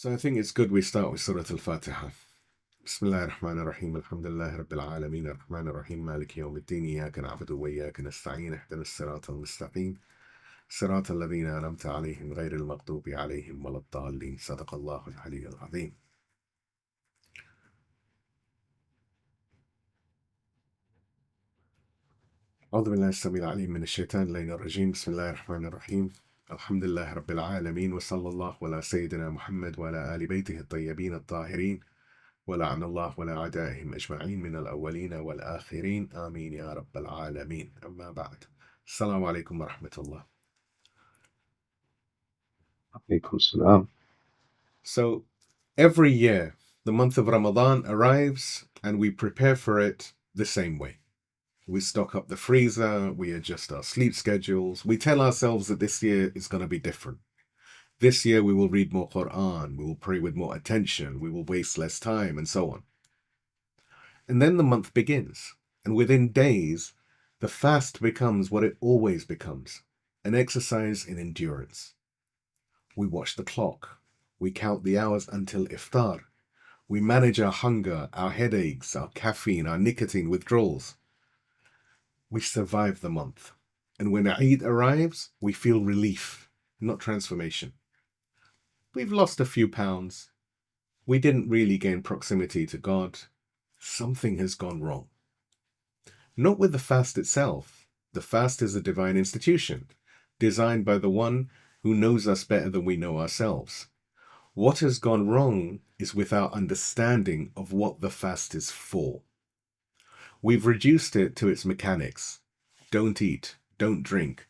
So I think it's good we start with Surah Al-Fatiha. Bismillah ar-Rahman ar-Rahim, alhamdulillah rabbil alameen, ar-Rahman ar-Rahim, maliki yawm al-din, iyaka na'budu wa iyaka nasta'een, ihdina as-sirata al-mustaqim, sirata alladhina an'amta alayhim, ghayri al-maghdubi alayhim wa lad-dallin, sadaqa Allahu al-'aliyyul azim. أعوذ بالله السميع العليم من الشيطان اللعين الرجيم بسم الله الرحمن الرحيم الحمد لله رب العالمين وصلى الله على سيدنا محمد وعلى آل بيته الطيبين الطاهرين ولعن الله ولا أعدائهم أجمعين من الأولين والآخرين آمين يا رب العالمين أما بعد السلام عليكم ورحمة الله. So every year the month of Ramadan arrives and we prepare for it the same way. We stock up the freezer, we adjust our sleep schedules, we tell ourselves that this year is going to be different. This year we will read more Quran, we will pray with more attention, we will waste less time, and so on. And then the month begins, and within days, the fast becomes what it always becomes, an exercise in endurance. We watch the clock, we count the hours until iftar, we manage our hunger, our headaches, our caffeine, our nicotine withdrawals. We survive the month, and when Eid arrives, we feel relief, not transformation. We've lost a few pounds. We didn't really gain proximity to God. Something has gone wrong. Not with the fast itself. The fast is a divine institution, designed by the one who knows us better than we know ourselves. What has gone wrong is with our understanding of what the fast is for. We've reduced it to its mechanics. Don't eat, don't drink,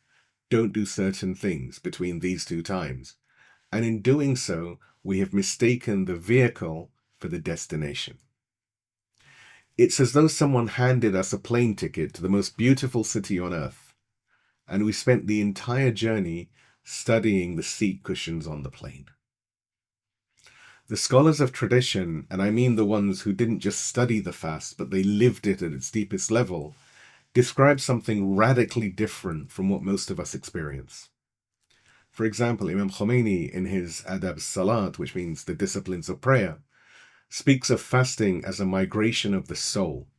don't do certain things between these two times. And in doing so, we have mistaken the vehicle for the destination. It's as though someone handed us a plane ticket to the most beautiful city on earth, and we spent the entire journey studying the seat cushions on the plane. The scholars of tradition, and I mean the ones who didn't just study the fast, but they lived it at its deepest level, describe something radically different from what most of us experience. For example, Imam Khomeini in his al-Salat, which means the disciplines of prayer, speaks of fasting as a migration of the soul,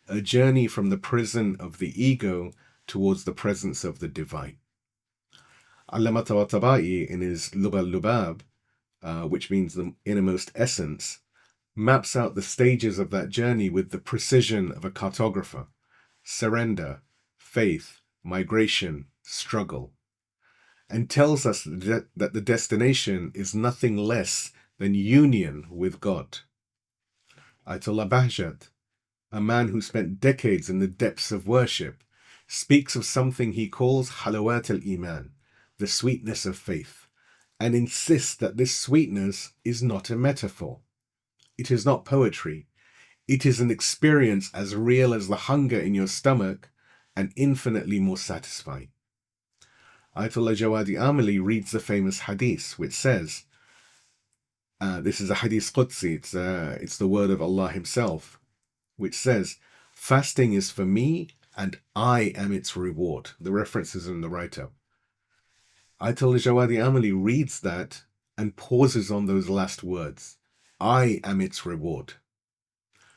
a journey from the prison of the ego towards the presence of the divine. Allamah Tabatabai in his al-Lubab, which means the innermost essence, maps out the stages of that journey with the precision of a cartographer: surrender, faith, migration, struggle, and tells us that the destination is nothing less than union with God. Ayatullah Bahjat, a man who spent decades in the depths of worship, speaks of something he calls halawat al-Iman, the sweetness of faith, and insists that this sweetness is not a metaphor. It is not poetry. It is an experience as real as the hunger in your stomach and infinitely more satisfying. Ayatullah Jawadi-Amoli reads the famous hadith, which says, this is a hadith Qudsi, it's the word of Allah himself, which says, fasting is for me and I am its reward. The reference is in the write-up. Ayatollah Jawadi-Amoli reads that and pauses on those last words. I am its reward.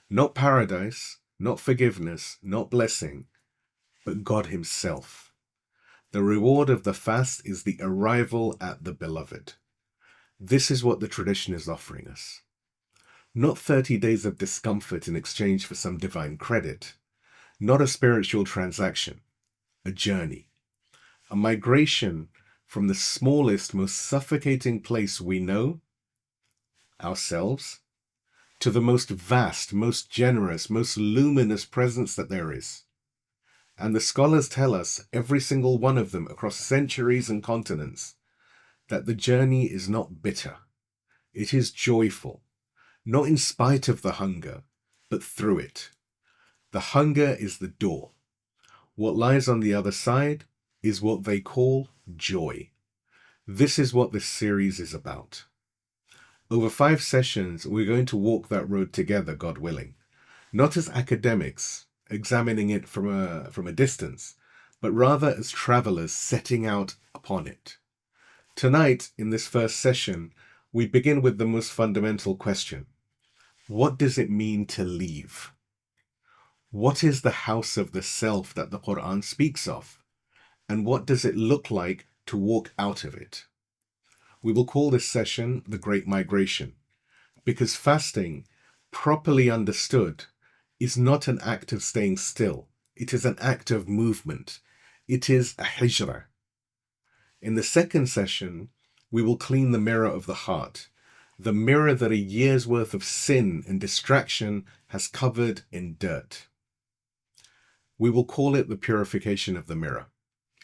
Not paradise, not forgiveness, not blessing, but God himself. The reward of the fast is the arrival at the beloved. This is what the tradition is offering us. Not 30 days of discomfort in exchange for some divine credit. Not a spiritual transaction. A journey. A migration from the smallest, most suffocating place we know, ourselves, to the most vast, most generous, most luminous presence that there is. And the scholars tell us, every single one of them across centuries and continents, that the journey is not bitter. It is joyful, not in spite of the hunger, but through it. The hunger is the door. What lies on the other side is what they call joy. This is what this series is about. Over 5 sessions, we're going to walk that road together, God willing. Not as academics, examining it from a distance, but rather as travelers setting out upon it. Tonight, in this first session, We begin with the most fundamental question. What does it mean to leave? What is the house of the self that the Quran speaks of? And what does it look like to walk out of it? We will call this session the Great Migration, because fasting, properly understood, is not an act of staying still. It is an act of movement. It is a hijrah. In the second session, we will clean the mirror of the heart, the mirror that a year's worth of sin and distraction has covered in dirt. We will call it the purification of the mirror.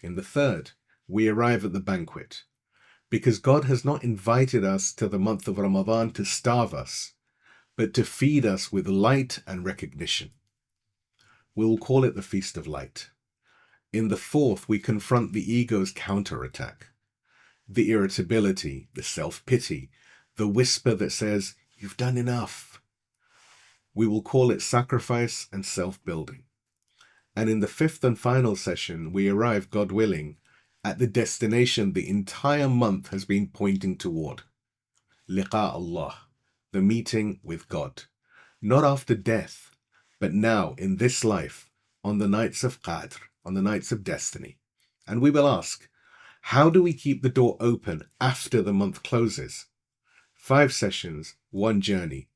In the third, we arrive at the banquet, because God has not invited us to the month of Ramadan to starve us, but to feed us with light and recognition. We will call it the Feast of Light. In the fourth, we confront the ego's counterattack, the irritability, the self-pity, the whisper that says, "You've done enough." We will call it sacrifice and self-building. And in the fifth and final session, we arrive, God willing, at the destination the entire month has been pointing toward. Liqa Allah, the meeting with God. Not after death, but now in this life, on the nights of Qadr, on the nights of destiny. And we will ask, how do we keep the door open after the month closes? 5 sessions, 1 journey,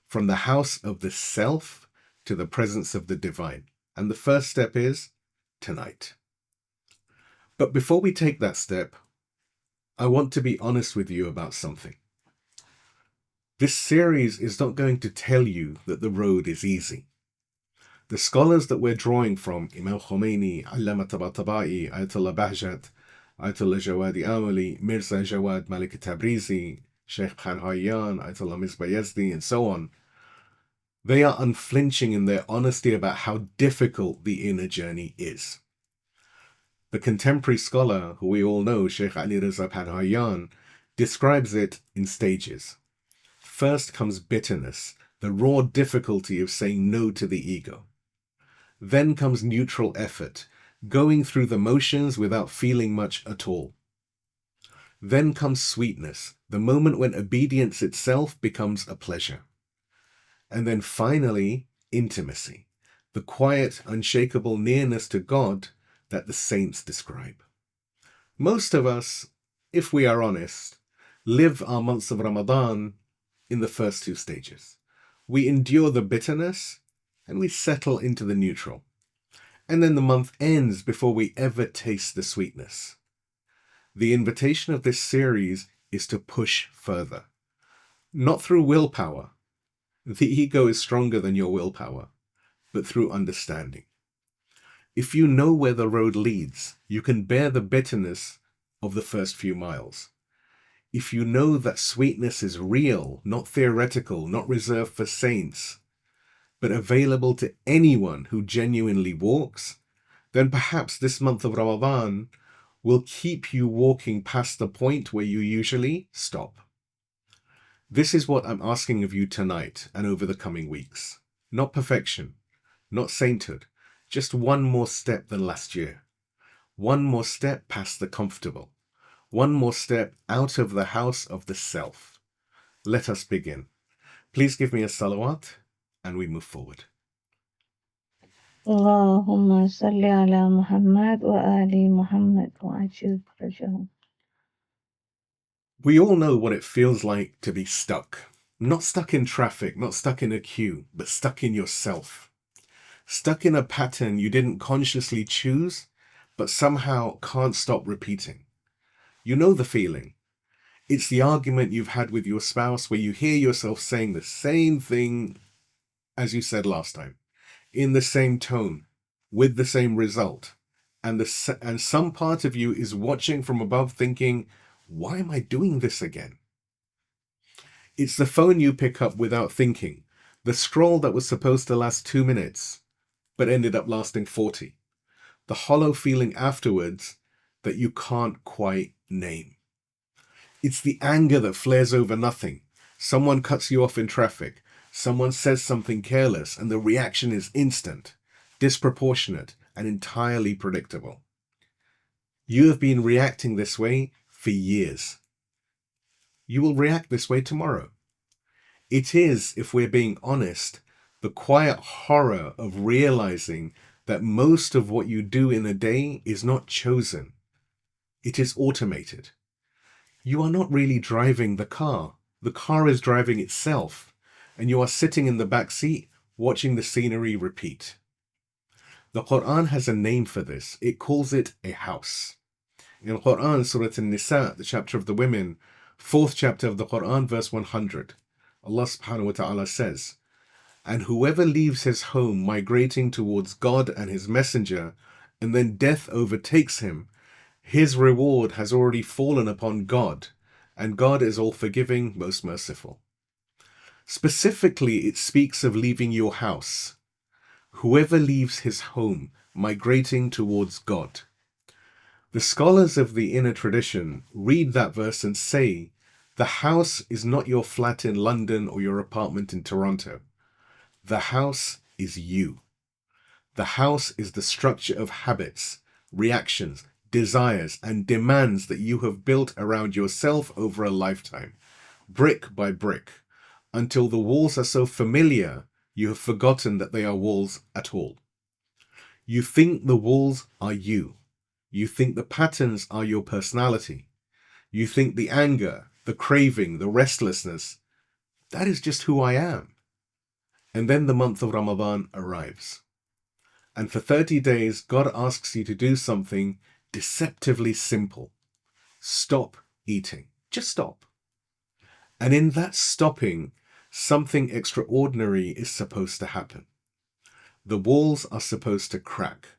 from the house of the self to the presence of the divine. And the first step is tonight. But before we take that step, I want to be honest with you about something. This series is not going to tell you that the road is easy. The scholars that we're drawing from, Imam Khomeini, Allamah Tabatabai, Ayatullah Bahjat, Ayatullah Jawadi-Amoli, Mirza Jawad Maliki Tabrizi, Shaykh Panahian, Ayatullah Mirza Yazdi, and so on, they are unflinching in their honesty about how difficult the inner journey is. The contemporary scholar, who we all know, Shaykh Ali Reza Panahian, describes it in stages. First comes bitterness, the raw difficulty of saying no to the ego. Then comes neutral effort, going through the motions without feeling much at all. Then comes sweetness, the moment when obedience itself becomes a pleasure. And then finally, intimacy, the quiet, unshakable nearness to God that the saints describe. Most of us, if we are honest, live our months of Ramadan in the first 2 stages. We endure the bitterness and we settle into the neutral. And then the month ends before we ever taste the sweetness. The invitation of this series is to push further, not through willpower. The ego is stronger than your willpower, but through understanding. If you know where the road leads, you can bear the bitterness of the first few miles. If you know that sweetness is real, not theoretical, not reserved for saints, but available to anyone who genuinely walks, then perhaps this month of Ramadan will keep you walking past the point where you usually stop. This is what I'm asking of you tonight and over the coming weeks. Not perfection, not sainthood, just one more step than last year. One more step past the comfortable. One more step out of the house of the self. Let us begin. Please give me a salawat and we move forward. Allahumma salli ala Muhammad wa ali Muhammad wa ajil farajahum. We all know what it feels like to be stuck. Not stuck in traffic, not stuck in a queue, but stuck in yourself. Stuck in a pattern you didn't consciously choose, but somehow can't stop repeating. You know the feeling. It's the argument you've had with your spouse where you hear yourself saying the same thing as you said last time, in the same tone, with the same result. And some part of you is watching from above thinking, why am I doing this again? It's the phone you pick up without thinking, the scroll that was supposed to last 2 minutes, but ended up lasting 40. The hollow feeling afterwards that you can't quite name. It's the anger that flares over nothing. Someone cuts you off in traffic. Someone says something careless and the reaction is instant, disproportionate, and entirely predictable. You have been reacting this way for years. you will react this way tomorrow. It is, if we're being honest, the quiet horror of realizing that most of what you do in a day is not chosen. It is automated. You are not really driving the car. The car is driving itself, and you are sitting in the back seat watching the scenery repeat. The Quran has a name for this. It calls it a house. In Quran, Surah al-Nisa, the chapter of the women, 4th chapter of the Quran, verse 100, Allah subhanahu wa ta'ala says, "And whoever leaves his home migrating towards God and his messenger, and then death overtakes him, his reward has already fallen upon God, and God is all forgiving, most merciful." Specifically, it speaks of leaving your house. Whoever leaves his home migrating towards God. The scholars of the inner tradition read that verse and say, the house is not your flat in London or your apartment in Toronto. The house is you. The house is the structure of habits, reactions, desires, and demands that you have built around yourself over a lifetime, brick by brick, until the walls are so familiar you have forgotten that they are walls at all. You think the walls are you. You think the patterns are your personality. You think the anger, the craving, the restlessness, that is just who I am. And then the month of Ramadan arrives. And for 30 days, God asks you to do something deceptively simple. Stop eating. Just stop. And in that stopping, something extraordinary is supposed to happen. The walls are supposed to crack.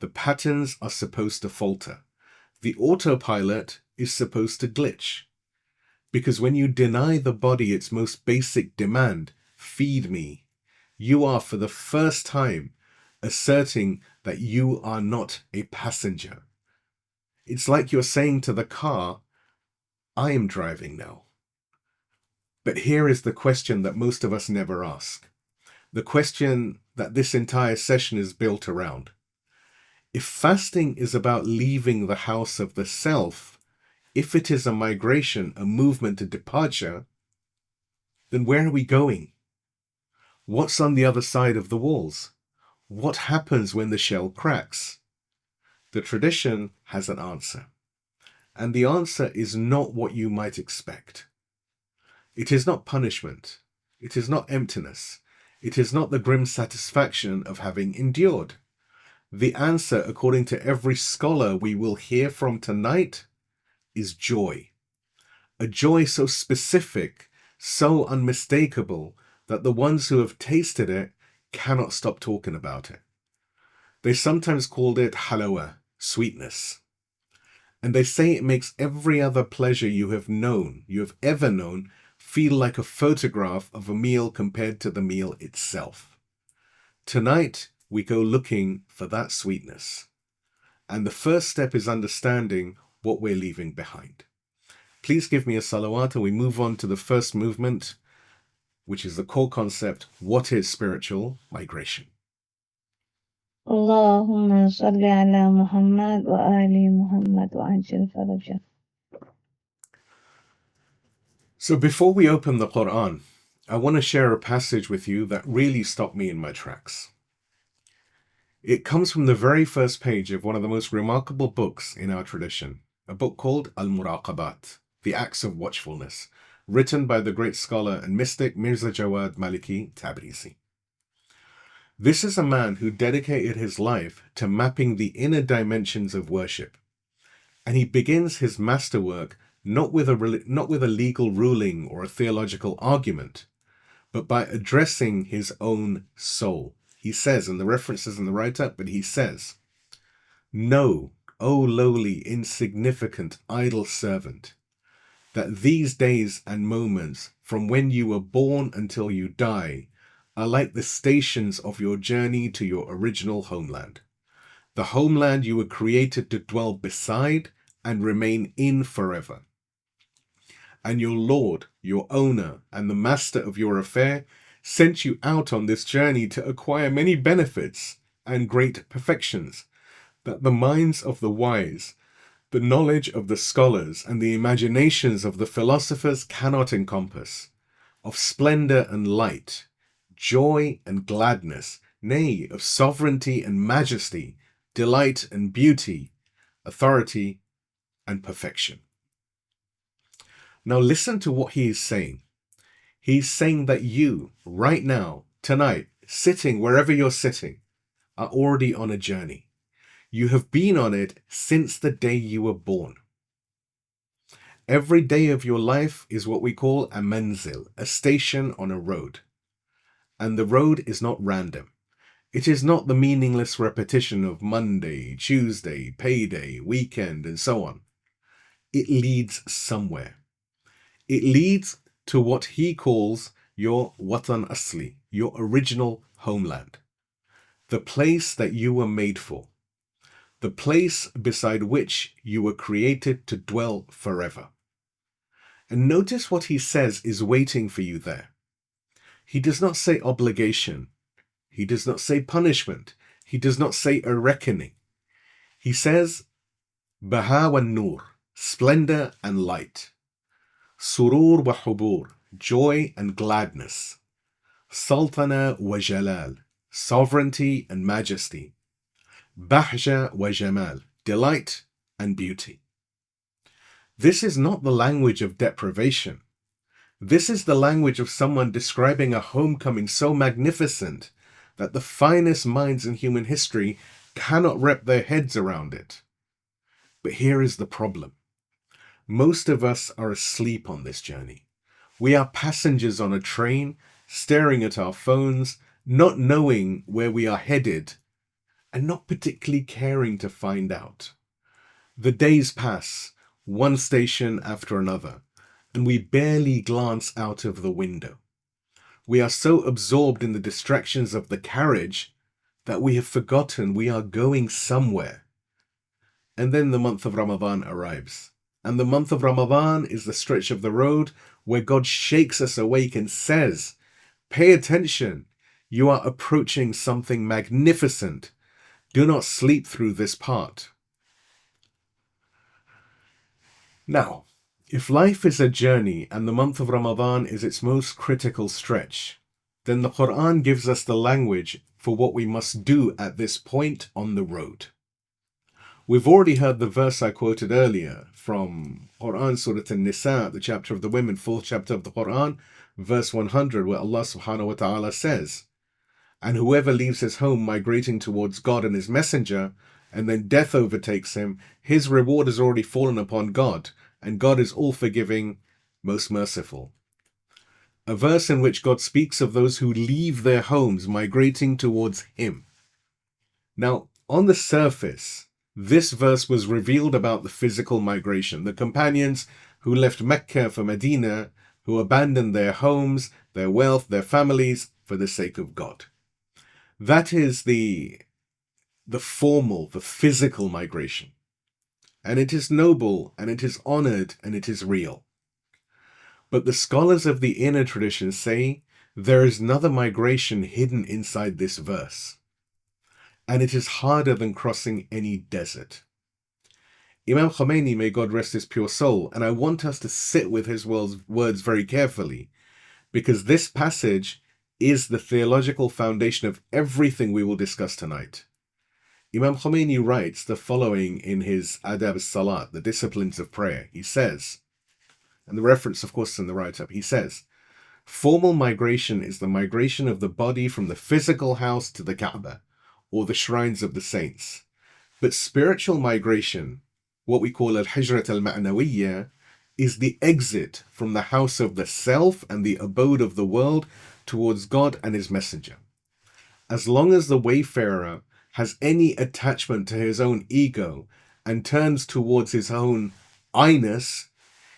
The patterns are supposed to falter. The autopilot is supposed to glitch. Because when you deny the body its most basic demand, feed me, you are for the first time asserting that you are not a passenger. It's like you're saying to the car, I am driving now. But here is the question that most of us never ask. The question that this entire session is built around. If fasting is about leaving the house of the self, if it is a migration, a movement, a departure, then where are we going? What's on the other side of the walls? What happens when the shell cracks? The tradition has an answer. And the answer is not what you might expect. It is not punishment. It is not emptiness. It is not the grim satisfaction of having endured. The answer, according to every scholar we will hear from tonight, is joy. A joy so specific, so unmistakable, that the ones who have tasted it cannot stop talking about it. They sometimes called it halawa, sweetness. And they say it makes every other pleasure you have ever known, feel like a photograph of a meal compared to the meal itself. Tonight, we go looking for that sweetness. And the first step is understanding what we're leaving behind. Please give me a salawat and we move on to the first movement, which is the core concept, what is spiritual migration? Allahumma salli ala Muhammad wa ali Muhammad wa ajil farajah. So before we open the Quran, I want to share a passage with you that really stopped me in my tracks. It comes from the very first page of one of the most remarkable books in our tradition, a book called Al-Muraqabat, The Acts of Watchfulness, written by the great scholar and mystic Mirza Jawad Maliki Tabrizi. This is a man who dedicated his life to mapping the inner dimensions of worship, and he begins his masterwork not with a legal ruling or a theological argument, but by addressing his own soul. He says, and the reference is in the write-up, but he says, "Know, O lowly, insignificant, idle servant, that these days and moments from when you were born until you die are like the stations of your journey to your original homeland, the homeland you were created to dwell beside and remain in forever. And your Lord, your owner, and the master of your affair sent you out on this journey to acquire many benefits and great perfections, that the minds of the wise the knowledge of the scholars and the imaginations of the philosophers cannot encompass, of splendor and light, joy and gladness, nay, of sovereignty and majesty, delight and beauty, authority and perfection. Now listen to what he is saying. He's saying that you, right now, tonight, sitting wherever you're sitting, are already on a journey. You have been on it since the day you were born. Every day of your life is what we call a manzil, a station on a road. And the road is not random. It is not the meaningless repetition of Monday, Tuesday, payday, weekend, and so on. It leads somewhere. It leads to what he calls your watan asli, your original homeland. The place that you were made for. The place beside which you were created to dwell forever. And notice what he says is waiting for you there. He does not say obligation. He does not say punishment. He does not say a reckoning. He says Baha wa nur, splendor and light. Surur wa hubur, joy and gladness. Sultana wa jalal, sovereignty and majesty. Bahja wa jamal, delight and beauty. This is not the language of deprivation. This is the language of someone describing a homecoming so magnificent that the finest minds in human history cannot wrap their heads around it. But here is the problem. Most of us are asleep on this journey. We are passengers on a train, staring at our phones, not knowing where we are headed, and not particularly caring to find out. The days pass, one station after another, and we barely glance out of the window. We are so absorbed in the distractions of the carriage that we have forgotten we are going somewhere. And then the month of Ramadan arrives. And the month of Ramadan is the stretch of the road where God shakes us awake and says, pay attention, you are approaching something magnificent. Do not sleep through this part. Now, if life is a journey and the month of Ramadan is its most critical stretch, then the Quran gives us the language for what we must do at this point on the road. We've already heard the verse I quoted earlier from Quran, Surah al-Nisa, the chapter of the women, 4th chapter of the Quran, verse 100, where Allah subhanahu wa ta'ala says, and whoever leaves his home migrating towards God and his messenger, and then death overtakes him, his reward has already fallen upon God, and God is all-forgiving, most merciful. A verse in which God speaks of those who leave their homes migrating towards him. Now, on the surface, this verse was revealed about the physical migration, the companions who left Mecca for Medina, who abandoned their homes, their wealth, their families for the sake of God. That is the formal, the physical migration. And it is noble, and it is honored, and it is real. But the scholars of the inner tradition say there is another migration hidden inside this verse. And it is harder than crossing any desert. Imam Khomeini, may God rest his pure soul, and I want us to sit with his words very carefully, because this passage is the theological foundation of everything we will discuss tonight. Imam Khomeini writes the following in his Adab al-Salat, the disciplines of prayer. He says, and the reference, of course, is in the write-up, he says, formal migration is the migration of the body from the physical house to the Kaaba, or the shrines of the saints. But spiritual migration, what we call al-Hijrah al-Ma'nawiyya, is the exit from the house of the self and the abode of the world towards God and his messenger. As long as the wayfarer has any attachment to his own ego and turns towards his own I-ness,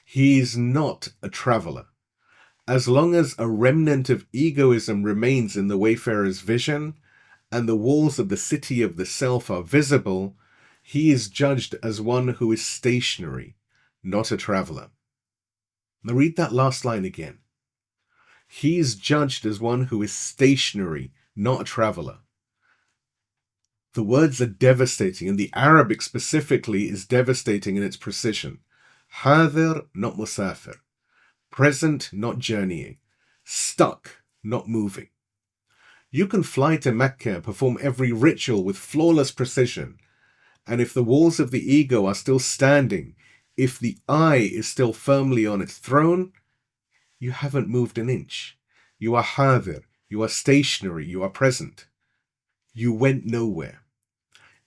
he is not a traveler. As long as a remnant of egoism remains in the wayfarer's vision and the walls of the city of the self are visible, he is judged as one who is stationary, not a traveler. Now read that last line again. He is judged as one who is stationary, not a traveler. The words are devastating, and the Arabic specifically is devastating in its precision. Hadir, not musafir. Present, not journeying. Stuck, not moving. You can fly to Mecca, perform every ritual with flawless precision, and if the walls of the ego are still standing, if the I is still firmly on its throne, you haven't moved an inch. You are hadir, you are stationary, you are present. You went nowhere.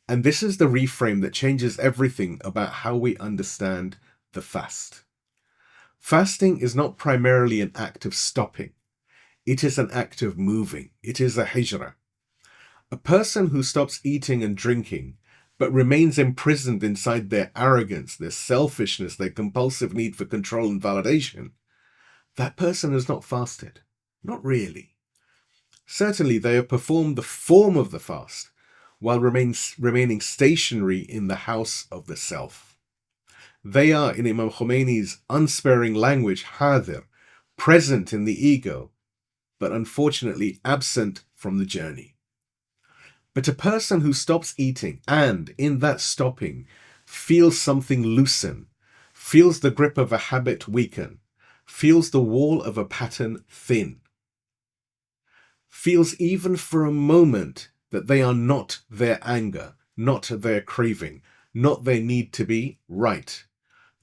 And this is the reframe that changes everything about how we understand the fast. Fasting is not primarily an act of stopping. It is an act of moving. It is a hijrah. A person who stops eating and drinking, but remains imprisoned inside their arrogance, their selfishness, their compulsive need for control and validation, that person has not fasted. Not really. Certainly, they have performed the form of the fast, while remaining stationary in the house of the self. They are, in Imam Khomeini's unsparing language, hadir, present in the ego, but unfortunately absent from the journey. But a person who stops eating and, in that stopping, feels something loosen, feels the grip of a habit weaken, feels the wall of a pattern thin, feels even for a moment that they are not their anger, not their craving, not their need to be right.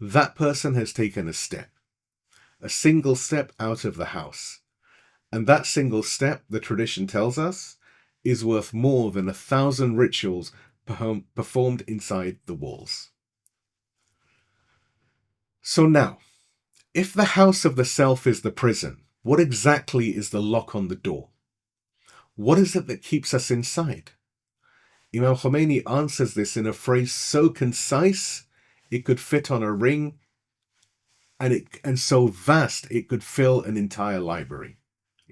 That person has taken a step, a single step out of the house. And that single step, the tradition tells us, is worth more than 1,000 rituals performed inside the walls. So now, if the house of the self is the prison, what exactly is the lock on the door? What is it that keeps us inside? Imam Khomeini answers this in a phrase so concise it could fit on a ring, and so vast it could fill an entire library.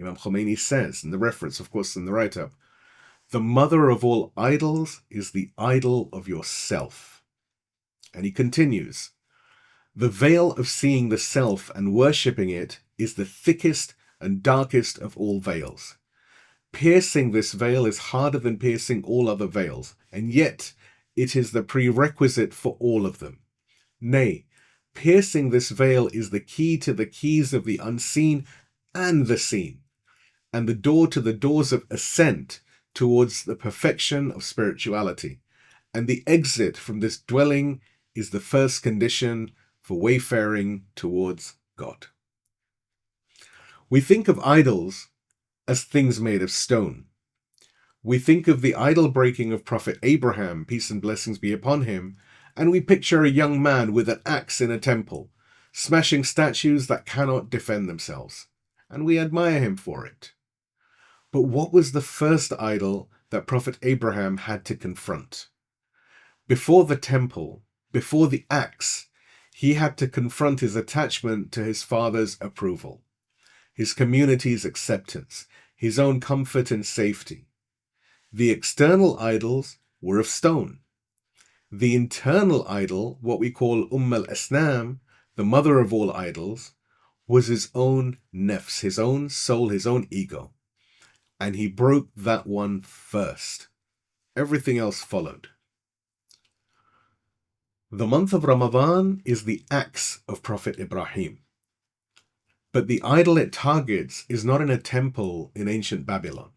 Imam Khomeini says, and the reference, of course, in the write-up, the mother of all idols is the idol of yourself. And he continues, the veil of seeing the self and worshipping it is the thickest and darkest of all veils. Piercing this veil is harder than piercing all other veils, and yet it is the prerequisite for all of them. Nay, piercing this veil is the key to the keys of the unseen and the seen, and the door to the doors of ascent towards the perfection of spirituality. And the exit from this dwelling is the first condition for wayfaring towards God. We think of idols as things made of stone. We think of the idol breaking of Prophet Abraham, peace and blessings be upon him, and we picture a young man with an axe in a temple, smashing statues that cannot defend themselves, and we admire him for it. But what was the first idol that Prophet Abraham had to confront? Before the temple, before the axe, he had to confront his attachment to his father's approval, his community's acceptance, his own comfort and safety. The external idols were of stone. The internal idol, what we call al-Asnam, the mother of all idols, was his own nafs, his own soul, his own ego. And he broke that one first. Everything else followed. The month of Ramadan is the axe of Prophet Ibrahim. But the idol it targets is not in a temple in ancient Babylon.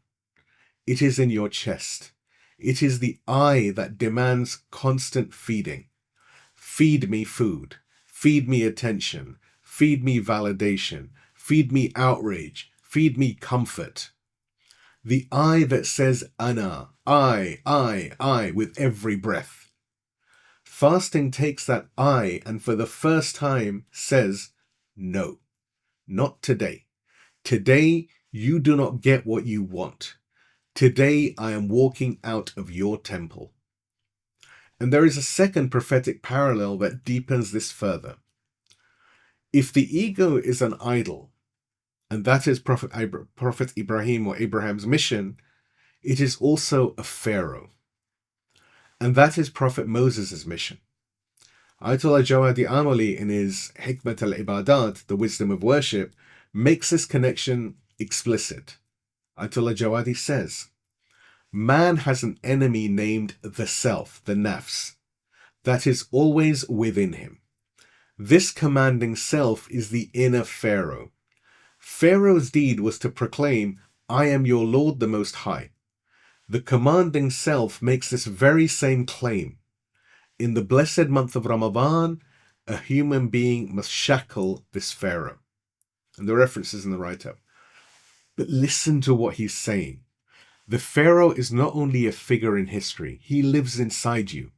It is in your chest. It is the I that demands constant feeding. Feed me food. Feed me attention. Feed me validation. Feed me outrage. Feed me comfort. The I that says ana, I, with every breath. Fasting takes that I and for the first time says, no. Not today. Today, you do not get what you want. Today, I am walking out of your temple. And there is a second prophetic parallel that deepens this further. If the ego is an idol, and that is Prophet Ibrahim or Abraham's mission, it is also a pharaoh. And that is Prophet Moses' mission. Ayatullah Jawadi-Amoli, in his Hikmat al-Ibadat, the wisdom of worship, makes this connection explicit. Ayatullah Jawadi says, Man has an enemy named the self, the Nafs, that is always within him. This commanding self is the inner Pharaoh. Pharaoh's deed was to proclaim, "I am your Lord the Most High." The commanding self makes this very same claim. In the blessed month of Ramadan, a human being must shackle this Pharaoh. And the reference is in the write-up. But listen to what he's saying. The Pharaoh is not only a figure in history, he lives inside you.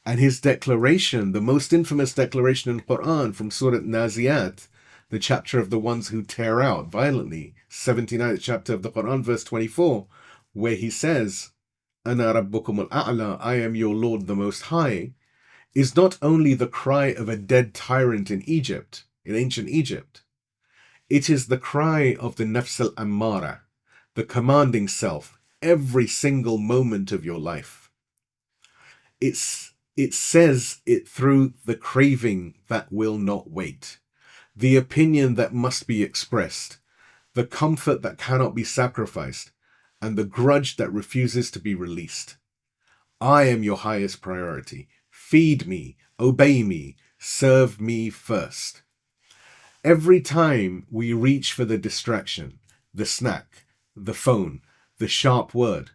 And his declaration, the most infamous declaration in the Quran from Surah Naziat, the chapter of the ones who tear out violently, 79th chapter of the Quran, verse 24, where he says, "Ana rabbukum al-a'la, I am your Lord the Most High," is not only the cry of a dead tyrant in Egypt, in ancient Egypt. It is the cry of the Nafs al-Ammara, the commanding self, every single moment of your life. It says it through the craving that will not wait, the opinion that must be expressed, the comfort that cannot be sacrificed, and the grudge that refuses to be released. I am your highest priority. Feed me, obey me, serve me first. Every time we reach for the distraction, the snack, the phone, the sharp word,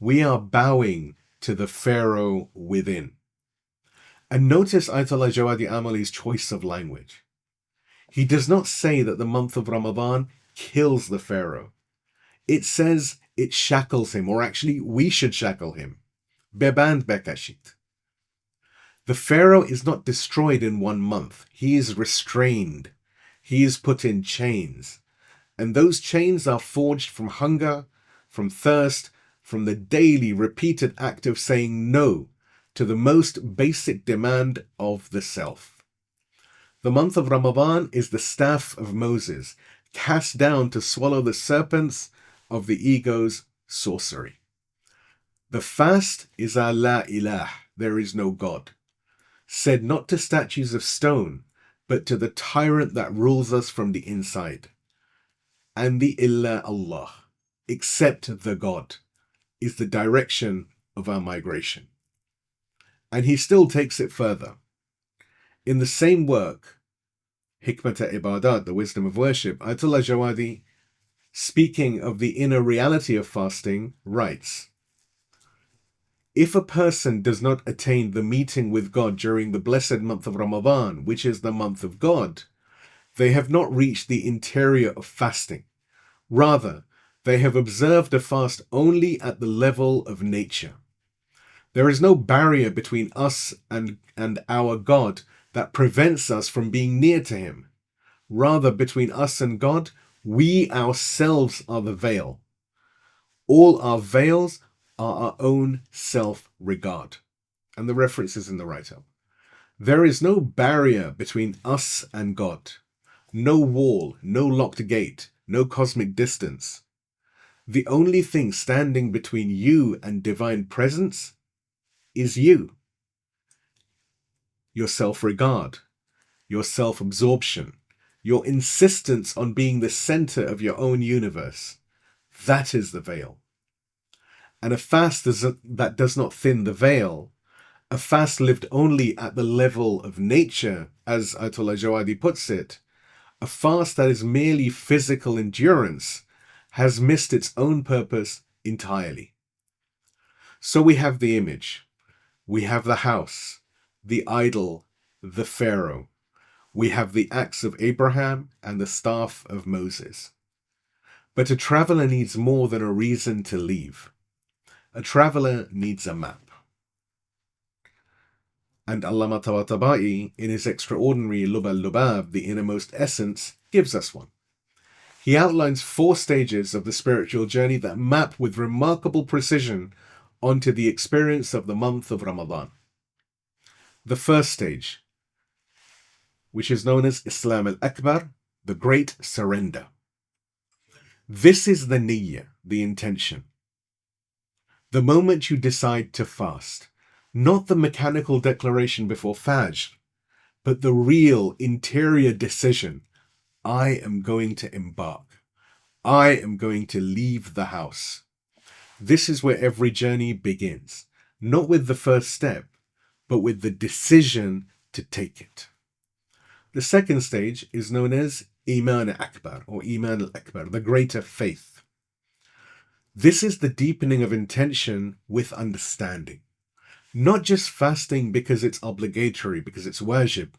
we are bowing to the Pharaoh within. And notice Ayatullah Jawadi-Amoli's choice of language. He does not say that the month of Ramadan kills the Pharaoh. It says it shackles him, or actually we should shackle him. Beband bekashit. The Pharaoh is not destroyed in 1 month. He is restrained. He is put in chains. And those chains are forged from hunger, from thirst, from the daily repeated act of saying no to the most basic demand of the self. The month of Ramadan is the staff of Moses, cast down to swallow the serpents of the ego's sorcery. The fast is our la ilah, there is no God, said not to statues of stone, but to the tyrant that rules us from the inside. And the illa Allah, except the God, is the direction of our migration. And he still takes it further. In the same work, Hikmat Ibadat, the wisdom of worship, Ayatullah Jawadi, speaking of the inner reality of fasting, writes, "If a person does not attain the meeting with God during the blessed month of Ramadan, which is the month of God, they have not reached the interior of fasting. Rather, they have observed a fast only at the level of nature. There is no barrier between us and our God that prevents us from being near to him. Rather, between us and God, we ourselves are the veil. All our veils are our own self-regard." And the reference is in the write-up. There is no barrier between us and God. No wall, no locked gate, no cosmic distance. The only thing standing between you and divine presence is you. Your self-regard, your self-absorption, your insistence on being the center of your own universe. That is the veil. And a fast that does not thin the veil, a fast lived only at the level of nature, as Ayatollah Jawadi puts it, a fast that is merely physical endurance, has missed its own purpose entirely. So we have the image, we have the house, the idol, the Pharaoh. We have the axe of Abraham and the staff of Moses. But a traveler needs more than a reason to leave. A traveler needs a map. And Allamah Tabatabai, in his extraordinary al-Lubab, the innermost essence, gives us one. He outlines 4 stages of the spiritual journey that map with remarkable precision onto the experience of the month of Ramadan. The first stage, which is known as Islam al-Akbar, the Great Surrender. This is the niyyah, the intention. The moment you decide to fast, not the mechanical declaration before Fajr, but the real interior decision, I am going to embark. I am going to leave the house. This is where every journey begins, not with the first step, but with the decision to take it. The second stage is known as Iman Akbar or Iman al-Akbar, the greater faith. This is the deepening of intention with understanding. Not just fasting because it's obligatory, because it's wajib,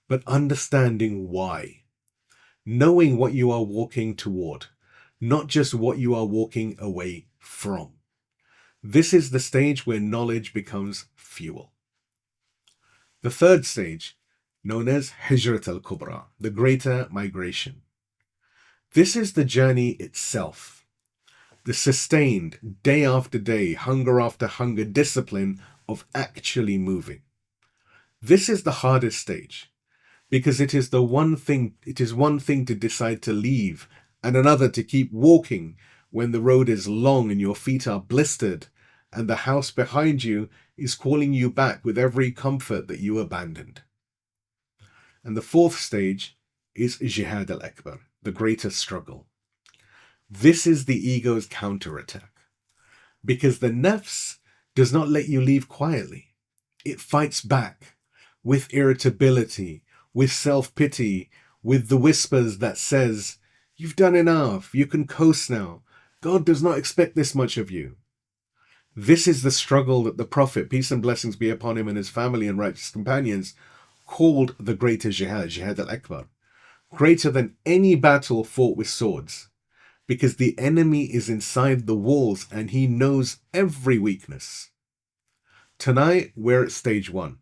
but understanding why. Knowing what you are walking toward, not just what you are walking away from. This is the stage where knowledge becomes fuel. The third stage, known as Hijrah al-Kubra, the greater migration. This is the journey itself. The sustained, day after day, hunger after hunger discipline of actually moving. This is the hardest stage, because it is one thing to decide to leave and another to keep walking when the road is long and your feet are blistered and the house behind you is calling you back with every comfort that you abandoned. And the fourth stage is Jihad al-Akbar, the greater struggle. This is the ego's counterattack, because the Nafs does not let you leave quietly. It fights back with irritability, with self-pity, with the whispers that says, "You've done enough, you can coast now. God does not expect this much of you." This is the struggle that the Prophet, peace and blessings be upon him and his family and righteous companions, called the greater jihad, Jihad al-Akbar, greater than any battle fought with swords, because the enemy is inside the walls and he knows every weakness. Tonight, we're at stage 1.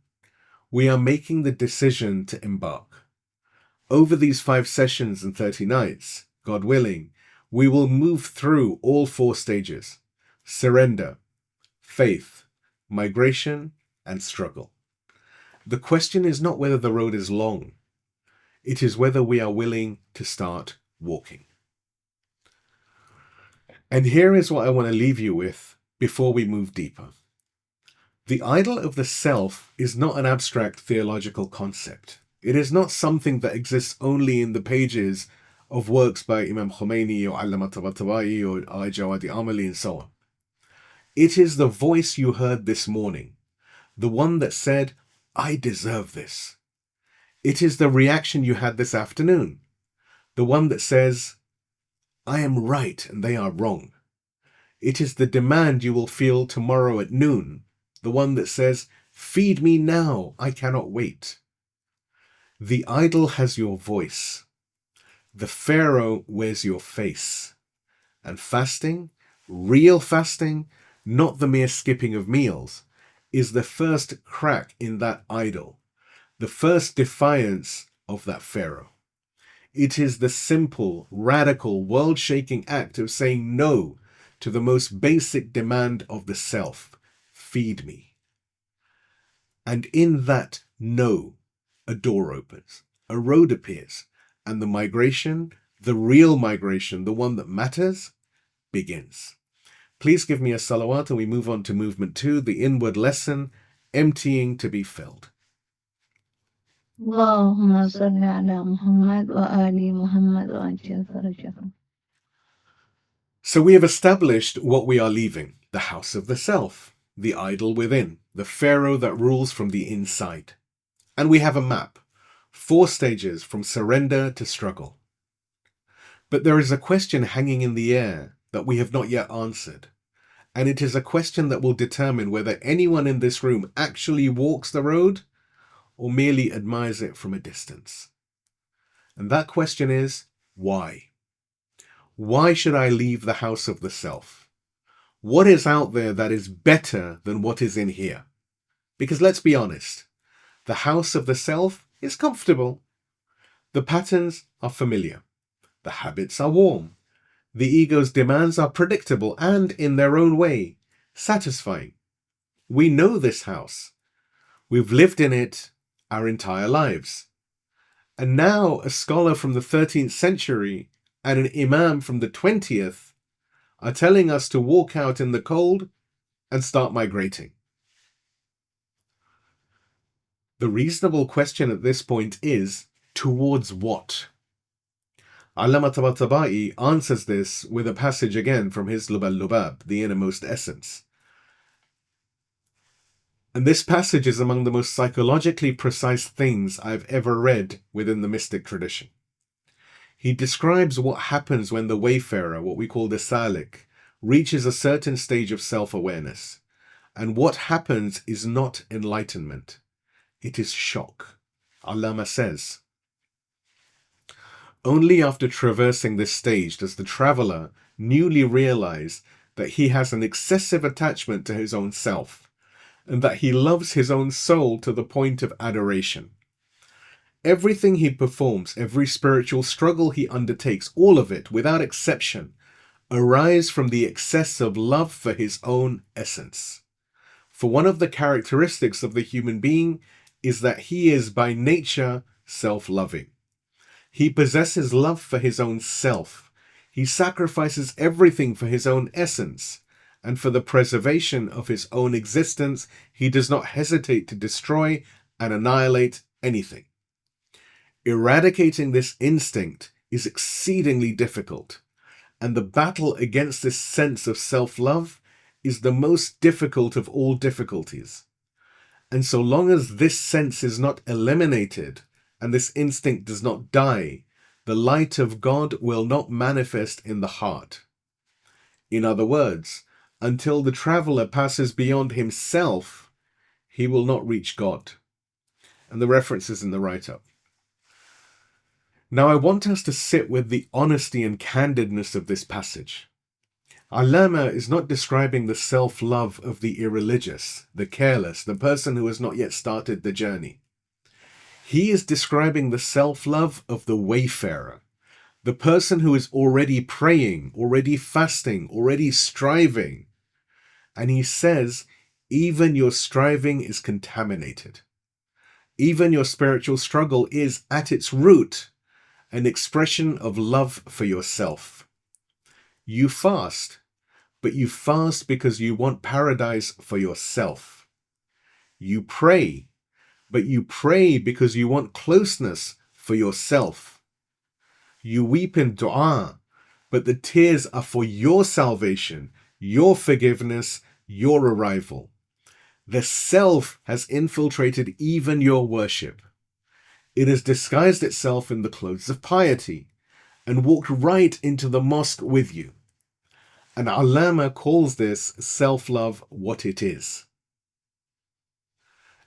We are making the decision to embark. Over these 5 sessions and 30 nights, God willing, we will move through all 4 stages: surrender, faith, migration, and struggle. The question is not whether the road is long. It is whether we are willing to start walking. And here is what I want to leave you with before we move deeper. The idol of the self is not an abstract theological concept. It is not something that exists only in the pages of works by Imam Khomeini or Allamah Tabatabai or Ayatullah Jawadi-Amoli and so on. It is the voice you heard this morning, the one that said, "I deserve this." It is the reaction you had this afternoon, the one that says, "I am right and they are wrong." It is the demand you will feel tomorrow at noon, the one that says, "Feed me now, I cannot wait." The idol has your voice. The Pharaoh wears your face. And fasting, real fasting, not the mere skipping of meals, is the first crack in that idol, the first defiance of that Pharaoh. It is the simple, radical, world-shaking act of saying no to the most basic demand of the self: feed me. And in that no, a door opens, a road appears, and the migration, the real migration, the one that matters, begins. Please give me a salawat and we move on to movement 2, the inward lesson, emptying to be filled. Allahumma salli ala Muhammad wa ali Muhammad wa ajil farajahum. So we have established what we are leaving: the house of the self, the idol within, the Pharaoh that rules from the inside. And we have a map, 4 stages from surrender to struggle. But there is a question hanging in the air that we have not yet answered. And it is a question that will determine whether anyone in this room actually walks the road or merely admires it from a distance. And that question is, why? Why should I leave the house of the self? What is out there that is better than what is in here? Because let's be honest, the house of the self is comfortable. The patterns are familiar. The habits are warm. The ego's demands are predictable and, in their own way, satisfying. We know this house. We've lived in it our entire lives. And now a scholar from the 13th century and an imam from the 20th are telling us to walk out in the cold and start migrating. The reasonable question at this point is, towards what? Allamah Tabatabai answers this with a passage again from his al-Lubab, the innermost essence. And this passage is among the most psychologically precise things I've ever read within the mystic tradition. He describes what happens when the wayfarer, what we call the Salik, reaches a certain stage of self-awareness. And what happens is not enlightenment. It is shock. Allama says, only after traversing this stage does the traveler newly realize that he has an excessive attachment to his own self, and that he loves his own soul to the point of adoration. Everything he performs, every spiritual struggle he undertakes, all of it, without exception, arise from the excess of love for his own essence. For one of the characteristics of the human being is that he is by nature self-loving. He possesses love for his own self. He sacrifices everything for his own essence, and for the preservation of his own existence, he does not hesitate to destroy and annihilate anything. Eradicating this instinct is exceedingly difficult, and the battle against this sense of self-love is the most difficult of all difficulties. And so long as this sense is not eliminated, and this instinct does not die, the light of God will not manifest in the heart. In other words, until the traveler passes beyond himself, he will not reach God. And the reference is in the write-up. Now I want us to sit with the honesty and candidness of this passage. Allama is not describing the self-love of the irreligious, the careless, the person who has not yet started the journey. He is describing the self-love of the wayfarer, the person who is already praying, already fasting, already striving. And he says, even your striving is contaminated. Even your spiritual struggle is, at its root, an expression of love for yourself. You fast, but you fast because you want paradise for yourself. You pray, but you pray because you want closeness for yourself. You weep in dua, but the tears are for your salvation, your forgiveness, your arrival. The self has infiltrated even your worship. It has disguised itself in the clothes of piety and walked right into the mosque with you. And Allama calls this self-love what it is.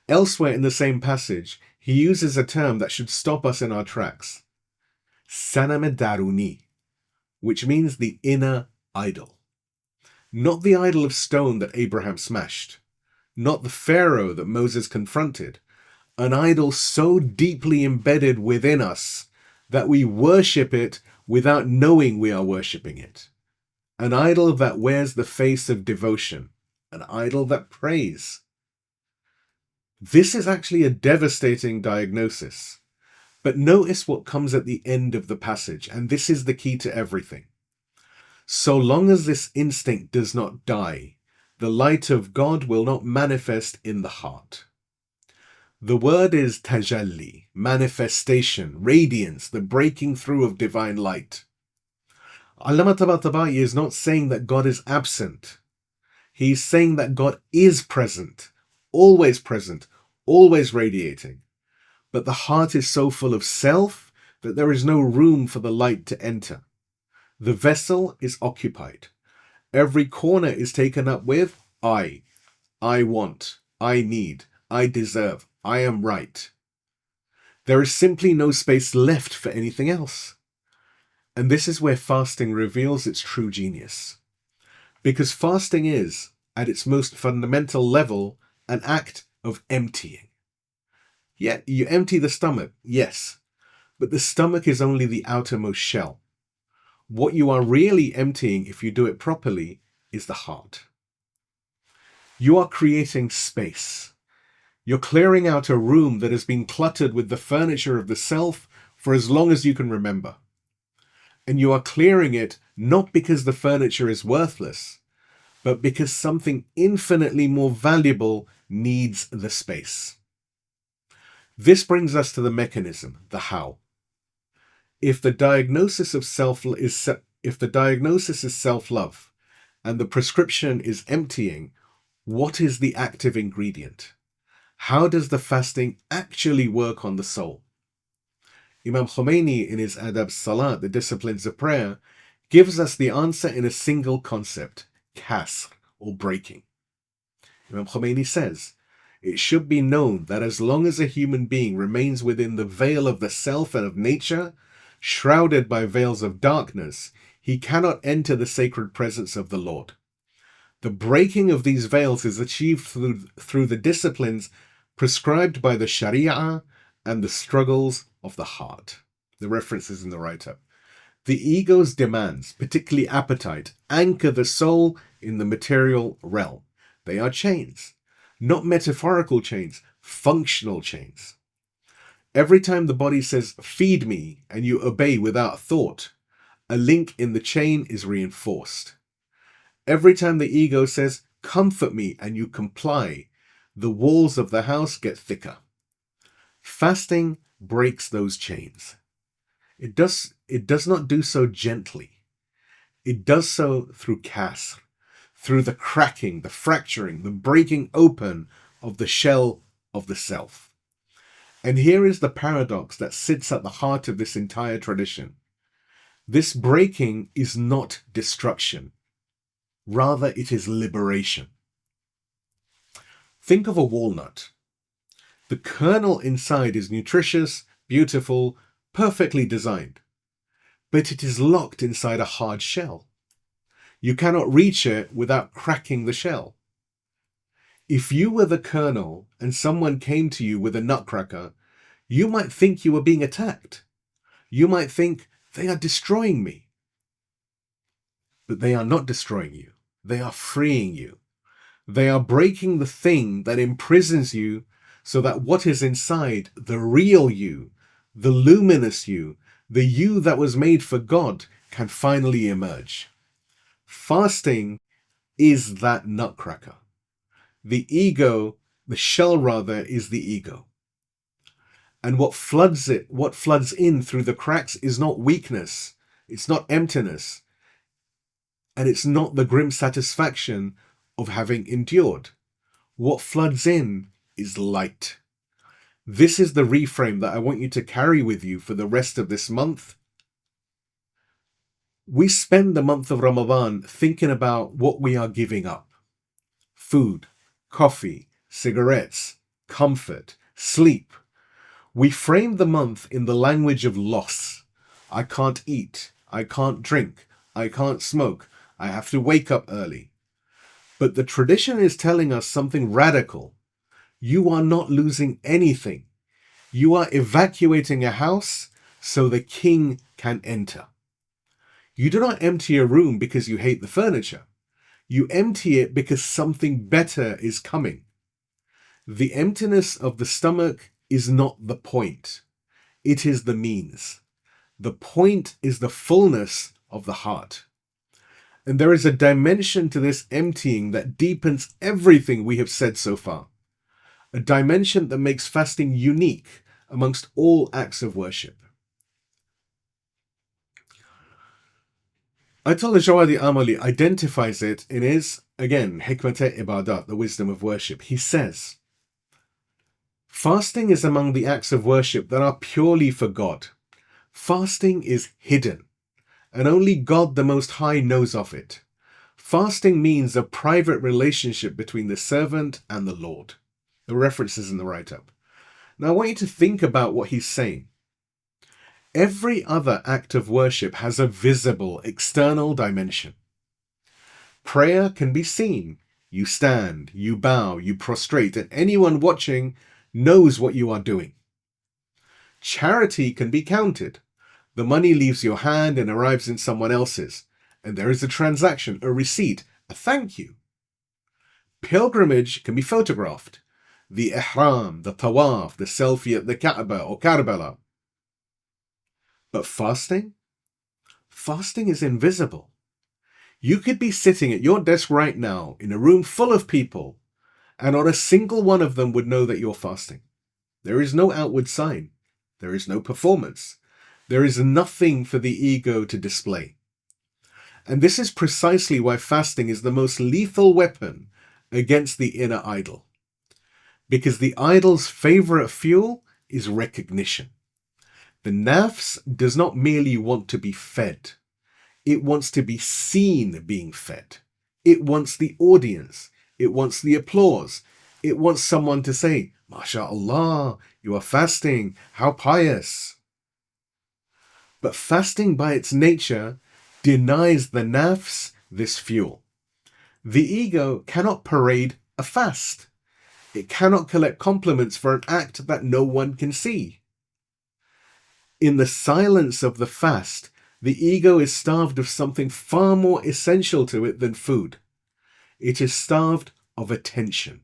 Elsewhere in the same passage, he uses a term that should stop us in our tracks. Sanam Daruni, which means the inner idol. Not the idol of stone that Abraham smashed, not the Pharaoh that Moses confronted, an idol so deeply embedded within us that we worship it without knowing we are worshipping it. An idol that wears the face of devotion, an idol that prays. This is actually a devastating diagnosis. But notice what comes at the end of the passage, and this is the key to everything. So long as this instinct does not die, the light of God will not manifest in the heart. The word is tajalli, manifestation, radiance, the breaking through of divine light. Allamah Tabatabai is not saying that God is absent. He's saying that God is present, always radiating. But the heart is so full of self that there is no room for the light to enter. The vessel is occupied. Every corner is taken up with I want, I need, I deserve, I am right. There is simply no space left for anything else. And this is where fasting reveals its true genius. Because fasting is, at its most fundamental level, an act of emptying. Yet you empty the stomach, yes, but the stomach is only the outermost shell. What you are really emptying, if you do it properly, is the heart. You are creating space. You're clearing out a room that has been cluttered with the furniture of the self for as long as you can remember. And you are clearing it not because the furniture is worthless, but because something infinitely more valuable needs the space. This brings us to the mechanism, the how. if the diagnosis is self-love and the prescription is emptying, what is the active ingredient? How does the fasting actually work on the soul? Imam Khomeini, in his al-Salat, the disciplines of prayer, gives us the answer in a single concept, kasr, or breaking. Imam Khomeini says, it should be known that as long as a human being remains within the veil of the self and of nature, shrouded by veils of darkness, he cannot enter the sacred presence of the Lord. The breaking of these veils is achieved through the disciplines prescribed by the Sharia and the struggles of the heart. The reference is in the write-up. The ego's demands, particularly appetite, anchor the soul in the material realm. They are chains, not metaphorical chains, functional chains. Every time the body says, feed me, and you obey without thought, a link in the chain is reinforced. Every time the ego says, comfort me, and you comply, the walls of the house get thicker. Fasting breaks those chains. It does not do so gently. It does so through kasr, through the cracking, the fracturing, the breaking open of the shell of the self. And here is the paradox that sits at the heart of this entire tradition. This breaking is not destruction. Rather, it is liberation. Think of a walnut. The kernel inside is nutritious, beautiful, perfectly designed, but it is locked inside a hard shell. You cannot reach it without cracking the shell. If you were the kernel and someone came to you with a nutcracker, you might think you were being attacked. You might think, they are destroying me. But they are not destroying you. They are freeing you. They are breaking the thing that imprisons you so that what is inside, the real you, the luminous you, the you that was made for God, can finally emerge. Fasting is that nutcracker. The ego, the shell rather, is the ego. And what floods in through the cracks is not weakness, it's not emptiness, and it's not the grim satisfaction of having endured. What floods in is light. This is the reframe that I want you to carry with you for the rest of this month. We spend the month of Ramadan thinking about what we are giving up. Food, coffee, cigarettes, comfort, sleep. We frame the month in the language of loss. I can't eat, I can't drink, I can't smoke, I have to wake up early. But the tradition is telling us something radical. You are not losing anything. You are evacuating a house so the king can enter. You do not empty a room because you hate the furniture. You empty it because something better is coming. The emptiness of the stomach is not the point. It is the means. The point is the fullness of the heart. And there is a dimension to this emptying that deepens everything we have said so far. A dimension that makes fasting unique amongst all acts of worship. Ayatullah Jawadi-Amoli identifies it in his, again, Hikmat-e-Ibadat, the wisdom of worship. He says, fasting is among the acts of worship that are purely for God. Fasting is hidden, and only God the Most High knows of it. Fasting means a private relationship between the servant and the Lord. The reference is in the write-up. Now I want you to think about what he's saying. Every other act of worship has a visible, external dimension. Prayer can be seen. You stand, you bow, you prostrate, and anyone watching knows what you are doing. Charity can be counted. The money leaves your hand and arrives in someone else's, and there is a transaction, a receipt, a thank you. Pilgrimage can be photographed. The ihram, the tawaf, the selfie at the Kaaba or Karbala. But fasting? Fasting is invisible. You could be sitting at your desk right now in a room full of people, and not a single one of them would know that you're fasting. There is no outward sign. There is no performance. There is nothing for the ego to display. And this is precisely why fasting is the most lethal weapon against the inner idol. Because the idol's favorite fuel is recognition. The nafs does not merely want to be fed. It wants to be seen being fed. It wants the audience. It wants the applause. It wants someone to say, MashaAllah, you are fasting. How pious. But fasting by its nature denies the nafs this fuel. The ego cannot parade a fast. It cannot collect compliments for an act that no one can see. In the silence of the fast, the ego is starved of something far more essential to it than food. It is starved of attention.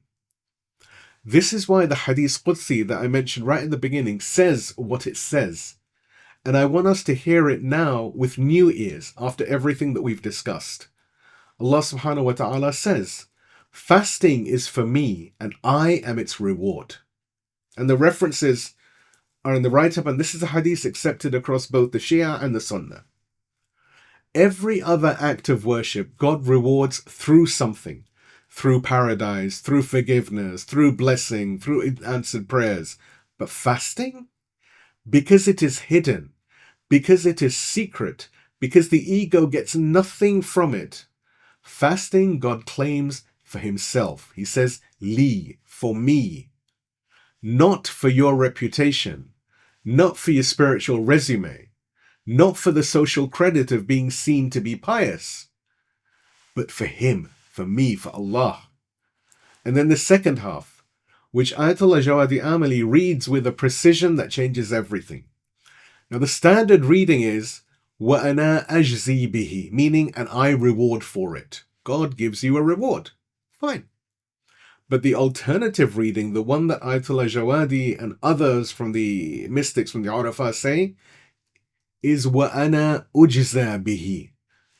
This is why the Hadith Qudsi that I mentioned right in the beginning says what it says. And I want us to hear it now with new ears after everything that we've discussed. Allah subhanahu wa ta'ala says, fasting is for me and I am its reward. And the references are in the write-up, and this is a hadith accepted across both the Shia and the Sunnah. Every other act of worship, God rewards through something. Through paradise, through forgiveness, through blessing, through answered prayers. But fasting? Because it is hidden, because it is secret, because the ego gets nothing from it. Fasting, God claims for himself. He says, Li, for me. Not for your reputation, not for your spiritual resume, not for the social credit of being seen to be pious, but for him, for me, for Allah. And then the second half, which Ayatullah Jawadi-Amoli reads with a precision that changes everything. Now the standard reading is, وَأَنَا أَجْزِي بِهِ, meaning, and I reward for it. God gives you a reward. Fine. But the alternative reading, the one that Ayatullah Jawadi and others from the mystics from the Arafah say, is وَأَنَا أُجْزَى بِهِ,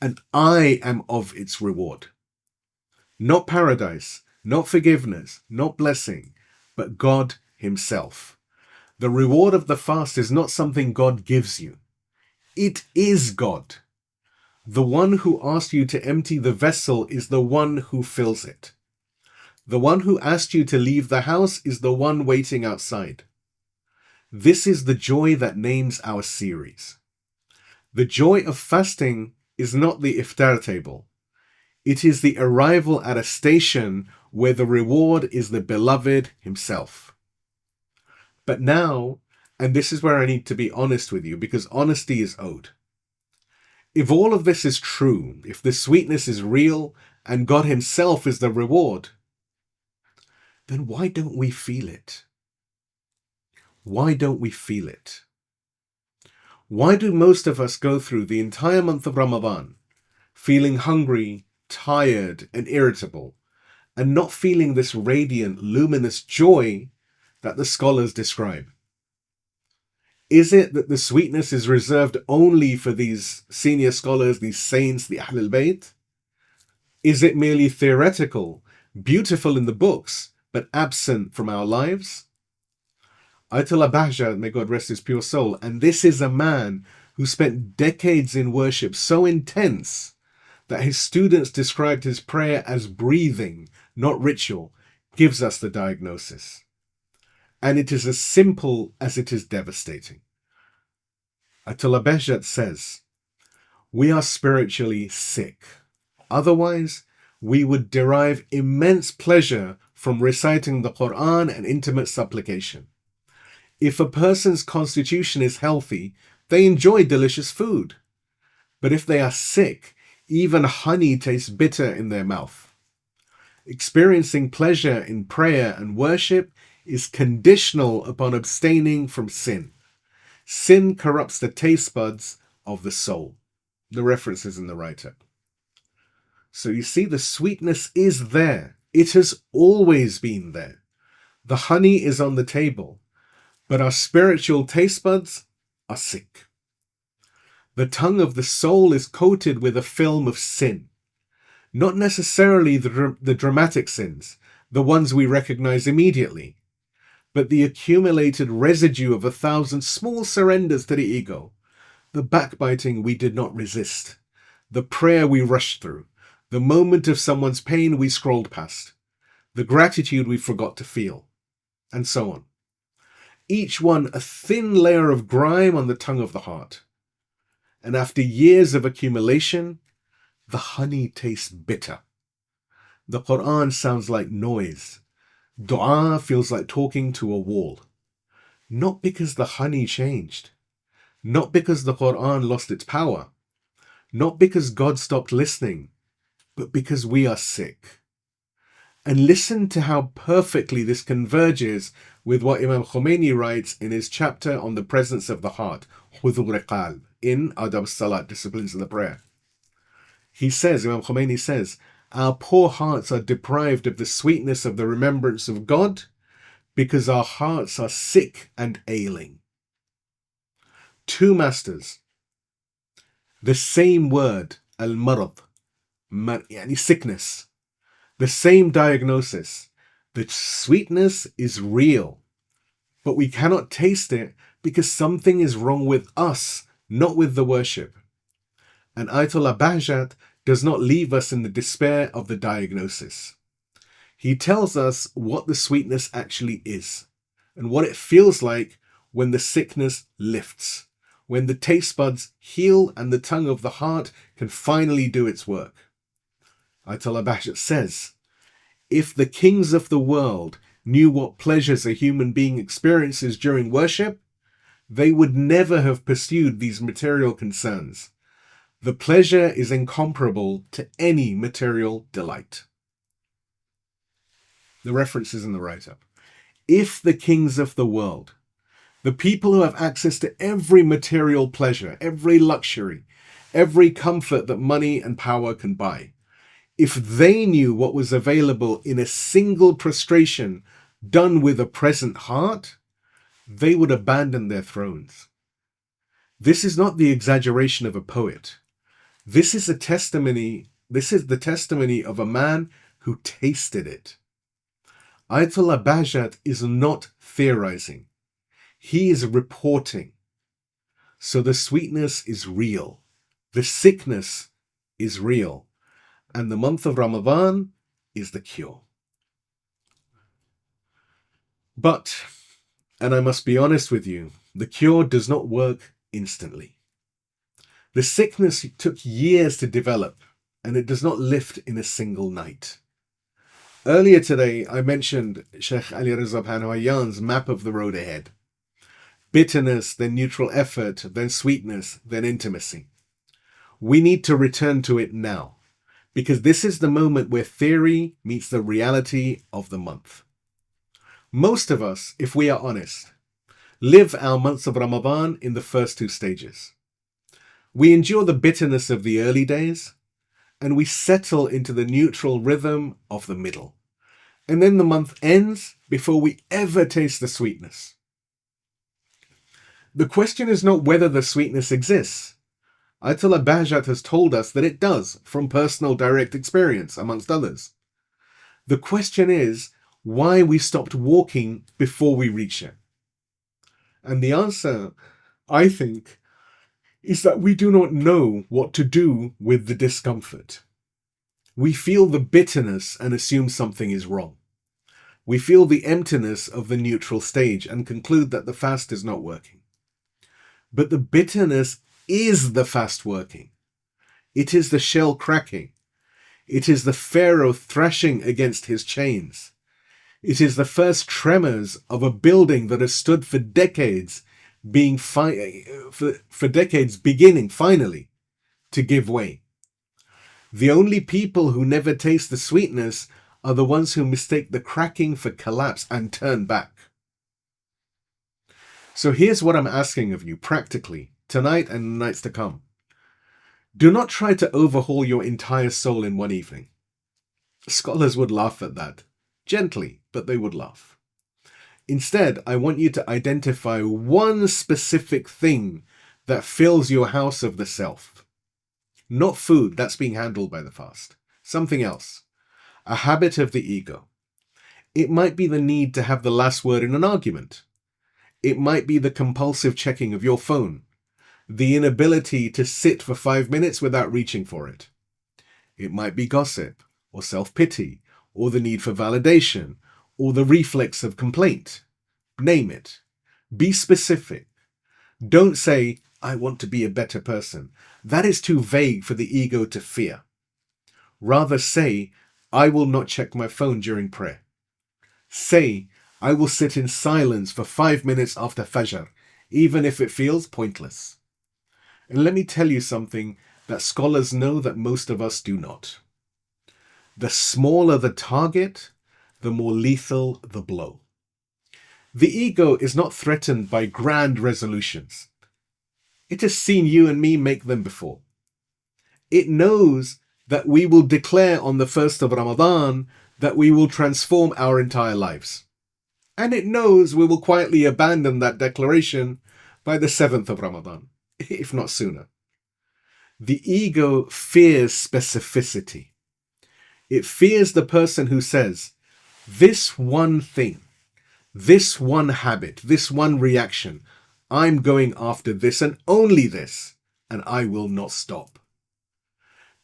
and I am of its reward. Not paradise, not forgiveness, not blessing, but God himself. The reward of the fast is not something God gives you. It is God. The one who asked you to empty the vessel is the one who fills it. The one who asked you to leave the house is the one waiting outside. This is the joy that names our series. The joy of fasting is not the iftar table. It is the arrival at a station where the reward is the beloved himself. But now, and this is where I need to be honest with you, because honesty is owed. If all of this is true, if the sweetness is real, and God himself is the reward, then why don't we feel it? Why don't we feel it? Why do most of us go through the entire month of Ramadan feeling hungry, tired, and irritable, and not feeling this radiant, luminous joy that the scholars describe? Is it that the sweetness is reserved only for these senior scholars, these saints, the Ahlul Bayt? Is it merely theoretical, beautiful in the books, but absent from our lives? Ayatullah Bahjat, may God rest his pure soul, and this is a man who spent decades in worship so intense that his students described his prayer as breathing, not ritual, gives us the diagnosis. And it is as simple as it is devastating. Ayatullah Bahjat says, we are spiritually sick. Otherwise, we would derive immense pleasure from reciting the Quran and intimate supplication. If a person's constitution is healthy, they enjoy delicious food. But if they are sick, even honey tastes bitter in their mouth. Experiencing pleasure in prayer and worship is conditional upon abstaining from sin. Sin corrupts the taste buds of the soul. The reference is in the write-up. So you see, the sweetness is there. It has always been there. The honey is on the table, but our spiritual taste buds are sick. The tongue of the soul is coated with a film of sin. Not necessarily the dramatic sins, the ones we recognize immediately, but the accumulated residue of 1,000 small surrenders to the ego, The backbiting we did not resist. The prayer we rushed through. The moment of someone's pain we scrolled past. The gratitude we forgot to feel. And so on. Each one a thin layer of grime on the tongue of the heart. And after years of accumulation, the honey tastes bitter. The Quran sounds like noise. Dua feels like talking to a wall. Not because the honey changed. Not because the Quran lost its power. Not because God stopped listening, but because we are sick. And listen to how perfectly this converges with what Imam Khomeini writes in his chapter on the presence of the heart, Hudhur Qalb, in al-Salat, Disciplines of the Prayer. He says, Imam Khomeini says, our poor hearts are deprived of the sweetness of the remembrance of God because our hearts are sick and ailing. Two masters, the same word, al-marad, sickness, the same diagnosis. The sweetness is real, but we cannot taste it because something is wrong with us, not with the worship. And Ayatullah Bahjat does not leave us in the despair of the diagnosis. He tells us what the sweetness actually is and what it feels like when the sickness lifts, when the taste buds heal and the tongue of the heart can finally do its work. Ayatollah Bahjat says, if the kings of the world knew what pleasures a human being experiences during worship, they would never have pursued these material concerns. The pleasure is incomparable to any material delight. The reference is in the write-up. If the kings of the world, the people who have access to every material pleasure, every luxury, every comfort that money and power can buy, if they knew what was available in a single prostration done with a present heart, they would abandon their thrones. This is not the exaggeration of a poet. This is the testimony of a man who tasted it. Ayatollah Bahjat is not theorizing. He is reporting. So the sweetness is real. The sickness is real. And the month of Ramadan is the cure. But, and I must be honest with you, the cure does not work instantly. The sickness took years to develop, and it does not lift in a single night. Earlier today, I mentioned Shaykh Ali Reza Panahian's map of the road ahead. Bitterness, then neutral effort, then sweetness, then intimacy. We need to return to it now, because this is the moment where theory meets the reality of the month. Most of us, if we are honest, live our months of Ramadan in the first two stages. We endure the bitterness of the early days, and we settle into the neutral rhythm of the middle. And then the month ends before we ever taste the sweetness. The question is not whether the sweetness exists. Ayatollah Bahjat has told us that it does, from personal direct experience, amongst others. The question is why we stopped walking before we reach it. And the answer, I think, is that we do not know what to do with the discomfort. We feel the bitterness and assume something is wrong. We feel the emptiness of the neutral stage and conclude that the fast is not working. But the bitterness is the fast working. It is the shell cracking. It is the Pharaoh thrashing against his chains. It is the first tremors of a building that has stood for decades, beginning finally to give way. The only people who never taste the sweetness are the ones who mistake the cracking for collapse and turn back. So here's what I'm asking of you practically, tonight and the nights to come. Do not try to overhaul your entire soul in one evening. Scholars would laugh at that. Gently, but they would laugh. Instead, I want you to identify one specific thing that fills your house of the self. Not food, that's being handled by the fast. Something else. A habit of the ego. It might be the need to have the last word in an argument. It might be the compulsive checking of your phone. the inability to sit for 5 minutes without reaching for it. It might be gossip, or self-pity, or the need for validation, or the reflex of complaint. Name it. Be specific. Don't say, I want to be a better person. That is too vague for the ego to fear. Rather say, I will not check my phone during prayer. Say, I will sit in silence for 5 minutes after Fajr, even if it feels pointless. And let me tell you something that scholars know that most of us do not. The smaller the target, the more lethal the blow. The ego is not threatened by grand resolutions. It has seen you and me make them before. It knows that we will declare on the 1st of Ramadan that we will transform our entire lives. And it knows we will quietly abandon that declaration by the 7th of Ramadan, if not sooner. The ego fears specificity. It fears the person who says, this one thing, this one habit, this one reaction, I'm going after this and only this, and I will not stop.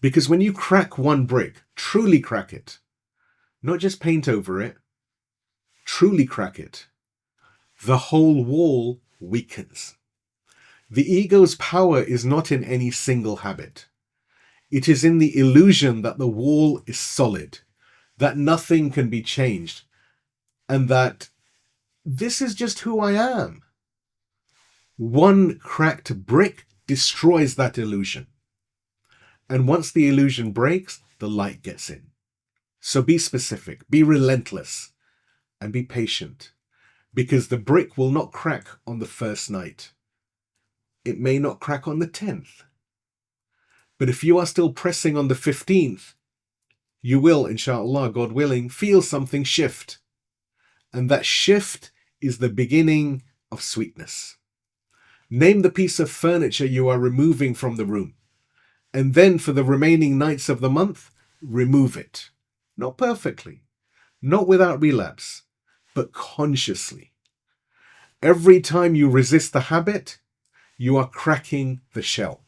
Because when you crack one brick, truly crack it, not just paint over it, truly crack it, the whole wall weakens. The ego's power is not in any single habit. It is in the illusion that the wall is solid, that nothing can be changed, and that this is just who I am. One cracked brick destroys that illusion. And once the illusion breaks, the light gets in. So be specific, be relentless, and be patient, because the brick will not crack on the first night. It may not crack on the 10th. But if you are still pressing on the 15th, you will, inshallah, God willing, feel something shift. And that shift is the beginning of sweetness. Name the piece of furniture you are removing from the room. And then for the remaining nights of the month, remove it. Not perfectly, not without relapse, but consciously. Every time you resist the habit, you are cracking the shell.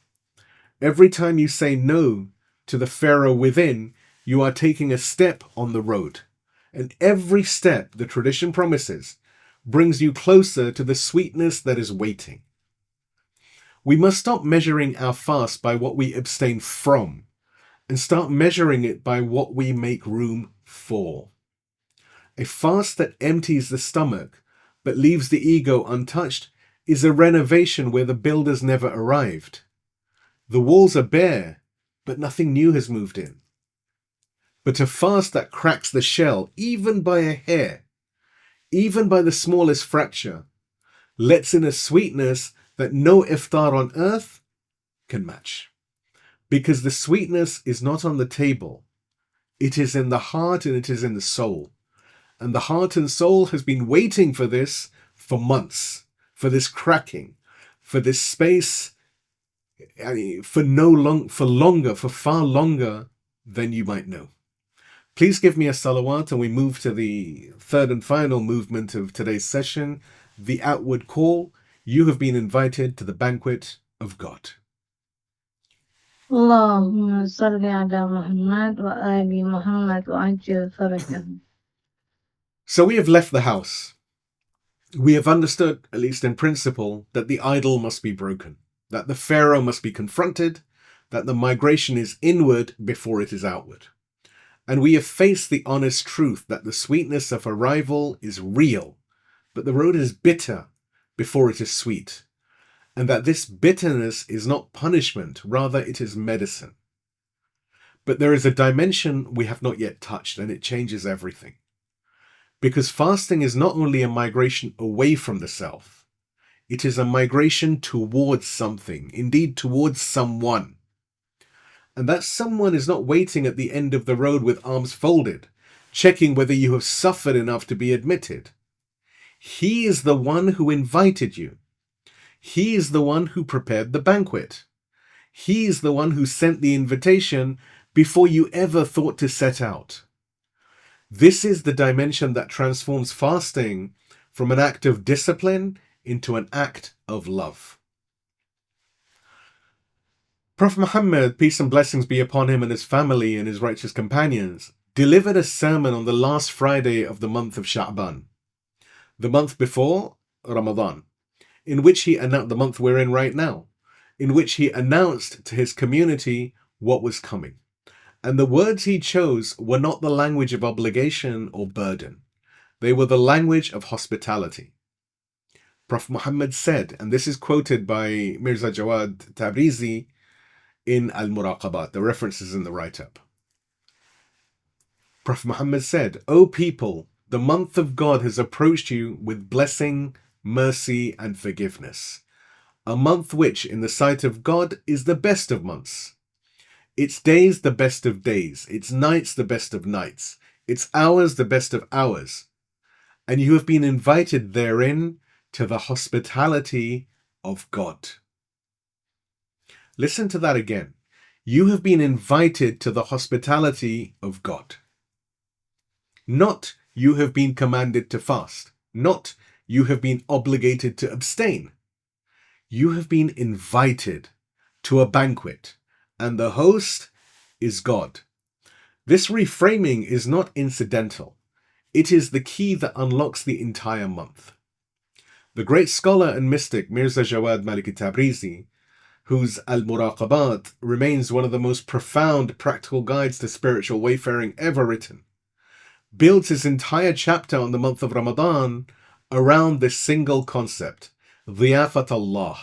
Every time you say no to the Pharaoh within, you are taking a step on the road. And every step, the tradition promises, brings you closer to the sweetness that is waiting. We must stop measuring our fast by what we abstain from and start measuring it by what we make room for. A fast that empties the stomach but leaves the ego untouched is a renovation where the builders never arrived. The walls are bare, but nothing new has moved in. But a fast that cracks the shell, even by a hair, even by the smallest fracture, lets in a sweetness that no iftar on earth can match. Because the sweetness is not on the table. It is in the heart and it is in the soul. And the heart and soul has been waiting for this for months, for this cracking, for this space, for far longer than you might know. Please give me a salawat and we move to the third and final movement of today's session, the outward call. You have been invited to the banquet of God. Allahumma salli ala Muhammad wa ali Muhammad wa ajil farajahum. So we have left the house. We have understood, at least in principle, that the idol must be broken, that the Pharaoh must be confronted, that the migration is inward before it is outward. And we have faced the honest truth that the sweetness of arrival is real, but the road is bitter before it is sweet. And that this bitterness is not punishment, rather it is medicine. But there is a dimension we have not yet touched, and it changes everything. Because fasting is not only a migration away from the self, it is a migration towards something, indeed towards someone. And that someone is not waiting at the end of the road with arms folded, checking whether you have suffered enough to be admitted. He is the one who invited you. He is the one who prepared the banquet. He is the one who sent the invitation before you ever thought to set out. This is the dimension that transforms fasting from an act of discipline into an act of love. Prophet Muhammad, peace and blessings be upon him and his family and his righteous companions, delivered a sermon on the last Friday of the month of Sha'ban, the month before Ramadan, in which he announced, the month we're in right now, in which he announced to his community what was coming. And the words he chose were not the language of obligation or burden. They were the language of hospitality. Prophet Muhammad said, and this is quoted by Mirza Jawad Tabrizi in al-Muraqabat, the reference is in the write-up. Prophet Muhammad said, "O people, the month of God has approached you with blessing, mercy, and forgiveness. A month which, in the sight of God, is the best of months. Its days the best of days, its nights the best of nights, its hours the best of hours. And you have been invited therein to the hospitality of God." Listen to that again. You have been invited to the hospitality of God. Not you have been commanded to fast. Not you have been obligated to abstain. You have been invited to a banquet, and the host is God. This reframing is not incidental. It is the key that unlocks the entire month. The great scholar and mystic Mirza Jawad Maliki Tabrizi, whose al-Muraqabat remains one of the most profound practical guides to spiritual wayfaring ever written, builds his entire chapter on the month of Ramadan around this single concept, Dhiyafat Allah,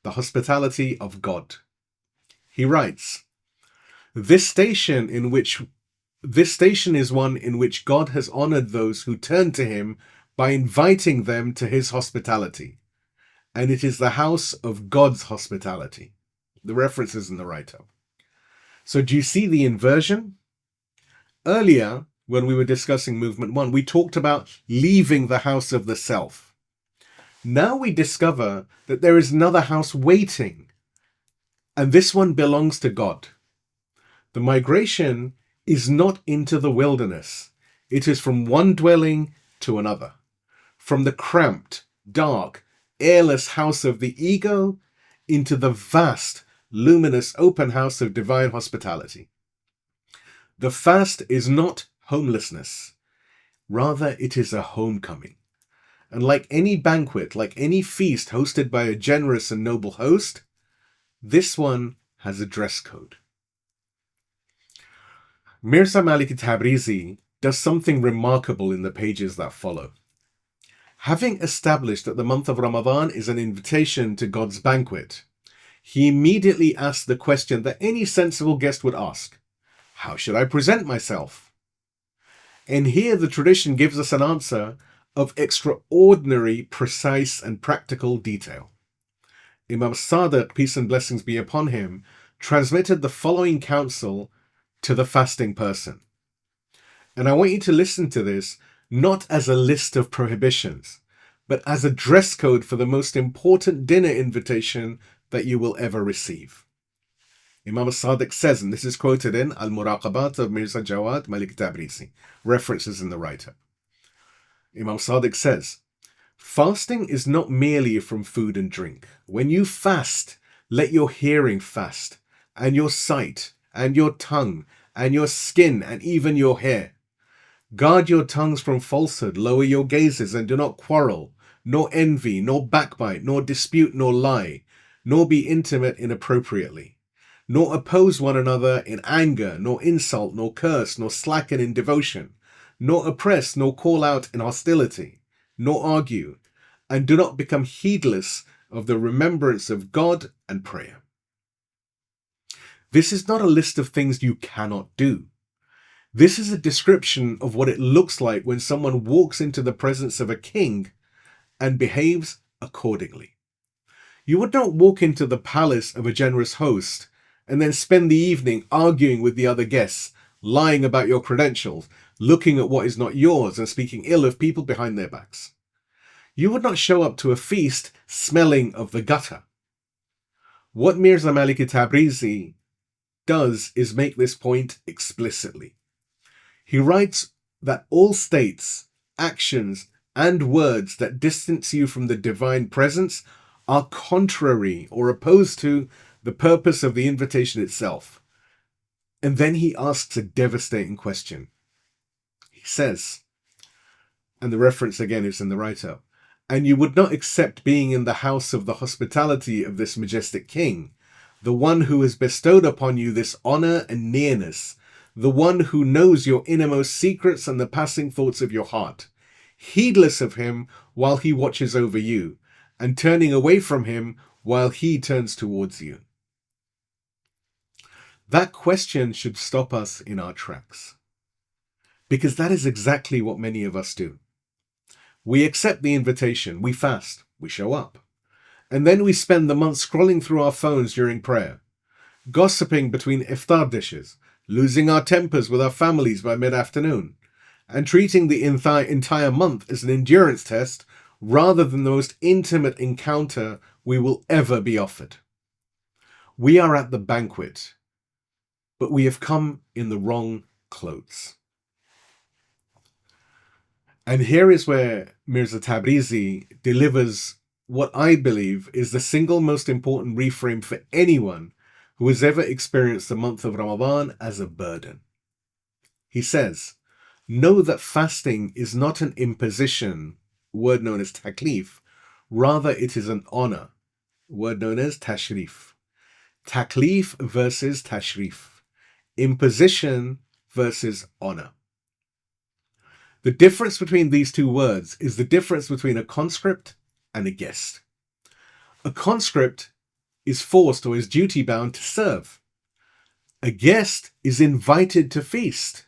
the hospitality of God. He writes, This station is one in which God has honored those who turn to him by inviting them to his hospitality. And it is the house of God's hospitality. The reference is in the write-up. So do you see the inversion? Earlier, when we were discussing Movement 1, we talked about leaving the house of the self. Now we discover that there is another house waiting, and this one belongs to God. The migration is not into the wilderness. It is from one dwelling to another, from the cramped, dark, airless house of the ego into the vast, luminous, open house of divine hospitality. The fast is not homelessness. Rather, it is a homecoming. And like any banquet, like any feast hosted by a generous and noble host, this one has a dress code. Mirza Maliki Tabrizi does something remarkable in the pages that follow. Having established that the month of Ramadan is an invitation to God's banquet, he immediately asks the question that any sensible guest would ask: how should I present myself? And here the tradition gives us an answer of extraordinary, precise, and practical detail. Imam Sadiq, peace and blessings be upon him, transmitted the following counsel to the fasting person. And I want you to listen to this not as a list of prohibitions, but as a dress code for the most important dinner invitation that you will ever receive. Imam Sadiq says, and this is quoted in Al-Muraqabat of Mirza Jawad Maliki Tabrizi, references in the write-up. Imam Sadiq says, fasting is not merely from food and drink. When you fast, let your hearing fast, and your sight, and your tongue, and your skin, and even your hair. Guard your tongues from falsehood, lower your gazes, and do not quarrel, nor envy, nor backbite, nor dispute, nor lie, nor be intimate inappropriately, nor oppose one another in anger, nor insult, nor curse, nor slacken in devotion, nor oppress, nor call out in hostility, nor argue, and do not become heedless of the remembrance of God and prayer. This is not a list of things you cannot do. This is a description of what it looks like when someone walks into the presence of a king and behaves accordingly. You would not walk into the palace of a generous host and then spend the evening arguing with the other guests, lying about your credentials, looking at what is not yours, and speaking ill of people behind their backs. You would not show up to a feast smelling of the gutter. What Mirza Maliki Tabrizi does is make this point explicitly. He writes that all states, actions, and words that distance you from the divine presence are contrary or opposed to the purpose of the invitation itself. And then he asks a devastating question. He says, and the reference again is in the write-up, "And you would not accept being in the house of the hospitality of this majestic king, the one who has bestowed upon you this honor and nearness, the one who knows your innermost secrets and the passing thoughts of your heart, heedless of him while he watches over you, and turning away from him while he turns towards you." That question should stop us in our tracks, because that is exactly what many of us do. We accept the invitation, we fast, we show up, and then we spend the month scrolling through our phones during prayer, gossiping between iftar dishes, losing our tempers with our families by mid-afternoon, and treating the entire month as an endurance test rather than the most intimate encounter we will ever be offered. We are at the banquet, but we have come in the wrong clothes. And here is where Mirza Tabrizi delivers what I believe is the single most important reframe for anyone who has ever experienced the month of Ramadan as a burden. He says, "Know that fasting is not an imposition, word known as taklif, rather it is an honor, word known as tashrif. Taklif versus tashrif. Imposition versus honor. The difference between these two words is the difference between a conscript and a guest. A conscript is forced or is duty-bound to serve. A guest is invited to feast.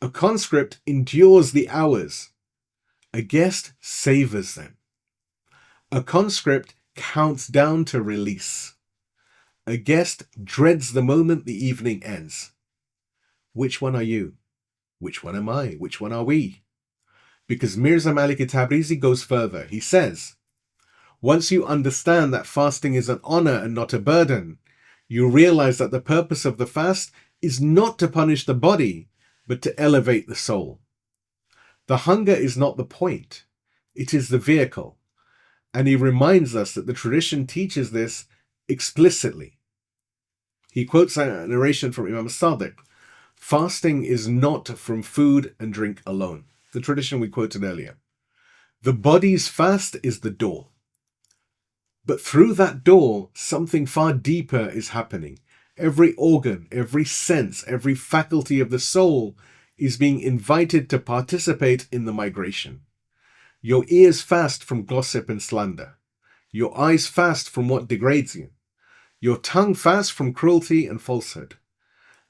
A conscript endures the hours. A guest savors them. A conscript counts down to release. A guest dreads the moment the evening ends. Which one are you? Which one am I? Which one are we? Because Mirza Maliki Tabrizi goes further. He says, once you understand that fasting is an honor and not a burden, you realize that the purpose of the fast is not to punish the body, but to elevate the soul. The hunger is not the point. It is the vehicle. And he reminds us that the tradition teaches this explicitly. He quotes a narration from Imam Sadiq. Fasting is not from food and drink alone. The tradition we quoted earlier. The body's fast is the door. But through that door, something far deeper is happening. Every organ, every sense, every faculty of the soul is being invited to participate in the migration. Your ears fast from gossip and slander. Your eyes fast from what degrades you. Your tongue fasts from cruelty and falsehood.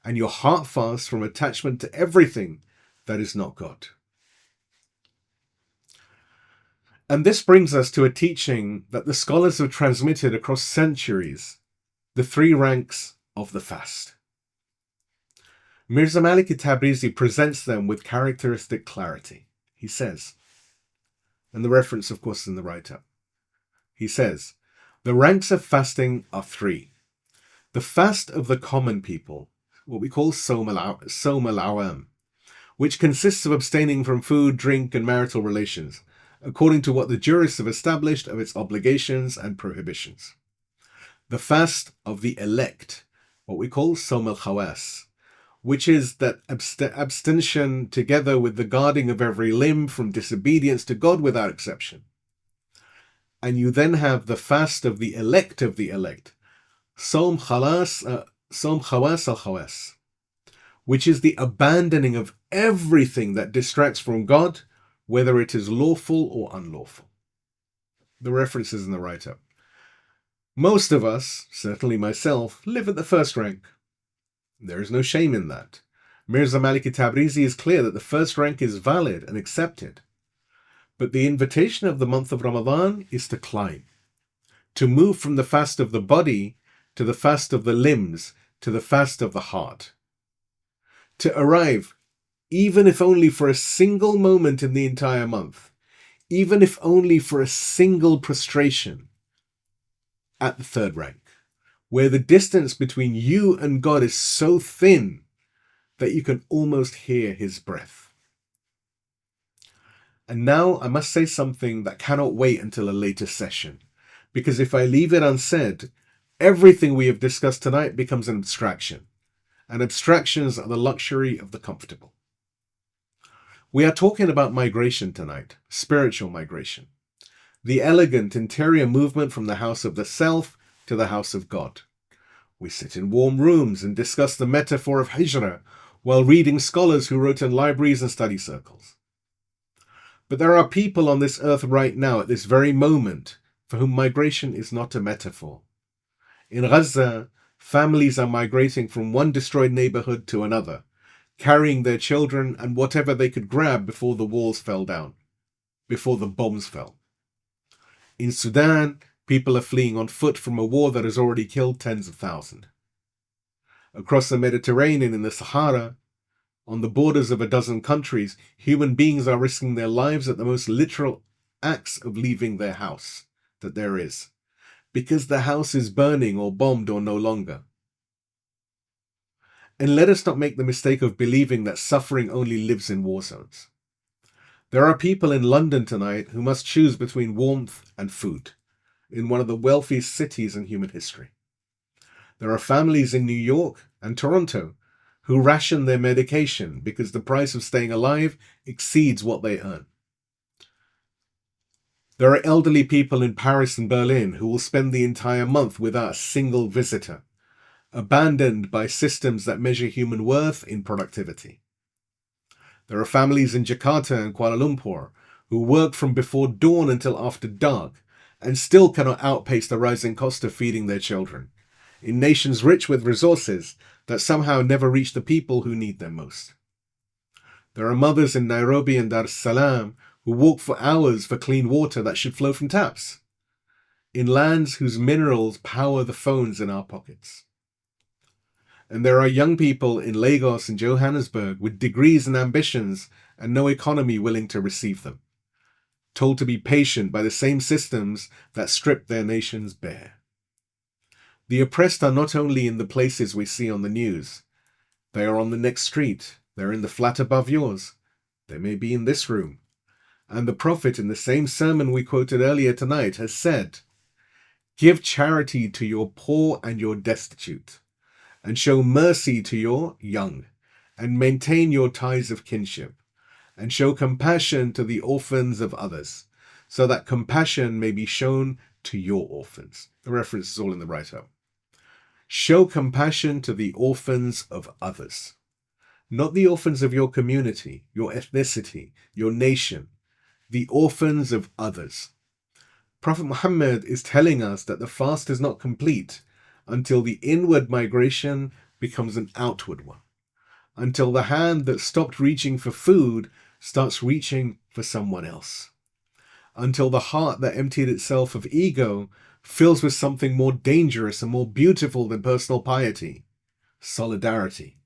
And your heart fasts from attachment to everything that is not God. And this brings us to a teaching that the scholars have transmitted across centuries, the three ranks of the fast. Mirza Maliki Tabrizi presents them with characteristic clarity. He says, and the reference of course is in the write-up, he says, the ranks of fasting are three. The fast of the common people, what we call Sawm al-Awam, which consists of abstaining from food, drink, and marital relations, according to what the jurists have established of its obligations and prohibitions. The fast of the elect, what we call Sawm al-Khawas, which is that abstention together with the guarding of every limb from disobedience to God without exception. And you then have the fast of the elect, Sawm Khawas al-Khawas, which is the abandoning of everything that distracts from God, whether it is lawful or unlawful. The reference is in the write-up. Most of us, certainly myself, live at the first rank. There is no shame in that. Mirza Maliki Tabrizi is clear that the first rank is valid and accepted. But the invitation of the month of Ramadan is to climb, to move from the fast of the body to the fast of the limbs, to the fast of the heart. To arrive, even if only for a single moment in the entire month, even if only for a single prostration, at the third rank, where the distance between you and God is so thin that you can almost hear his breath. And now I must say something that cannot wait until a later session, because if I leave it unsaid, everything we have discussed tonight becomes an abstraction, and abstractions are the luxury of the comfortable. We are talking about migration tonight, spiritual migration, the elegant interior movement from the house of the self to the house of God. We sit in warm rooms and discuss the metaphor of Hijrah while reading scholars who wrote in libraries and study circles. But there are people on this earth right now at this very moment for whom migration is not a metaphor. In Gaza, families are migrating from one destroyed neighborhood to another, carrying their children and whatever they could grab before the walls fell down, before the bombs fell. In Sudan, people are fleeing on foot from a war that has already killed tens of thousands. Across the Mediterranean, in the Sahara, on the borders of a dozen countries, human beings are risking their lives at the most literal acts of leaving their house that there is, because the house is burning or bombed or no longer. And let us not make the mistake of believing that suffering only lives in war zones. There are people in London tonight who must choose between warmth and food in one of the wealthiest cities in human history. There are families in New York and Toronto who ration their medication because the price of staying alive exceeds what they earn. There are elderly people in Paris and Berlin who will spend the entire month without a single visitor, abandoned by systems that measure human worth in productivity. There are families in Jakarta and Kuala Lumpur who work from before dawn until after dark and still cannot outpace the rising cost of feeding their children, in nations rich with resources that somehow never reach the people who need them most. There are mothers in Nairobi and Dar es Salaam who walk for hours for clean water that should flow from taps, in lands whose minerals power the phones in our pockets. And there are young people in Lagos and Johannesburg with degrees and ambitions and no economy willing to receive them, told to be patient by the same systems that strip their nations bare. The oppressed are not only in the places we see on the news. They are on the next street. They're in the flat above yours. They may be in this room. And the Prophet, in the same sermon we quoted earlier tonight, has said, "Give charity to your poor and your destitute, and show mercy to your young, and maintain your ties of kinship, and show compassion to the orphans of others, so that compassion may be shown to your orphans." The reference is all in the write-up. Show compassion to the orphans of others, not the orphans of your community, your ethnicity, your nation, the orphans of others. Prophet Muhammad is telling us that the fast is not complete until the inward migration becomes an outward one, until the hand that stopped reaching for food starts reaching for someone else, until the heart that emptied itself of ego fills with something more dangerous and more beautiful than personal piety, solidarity.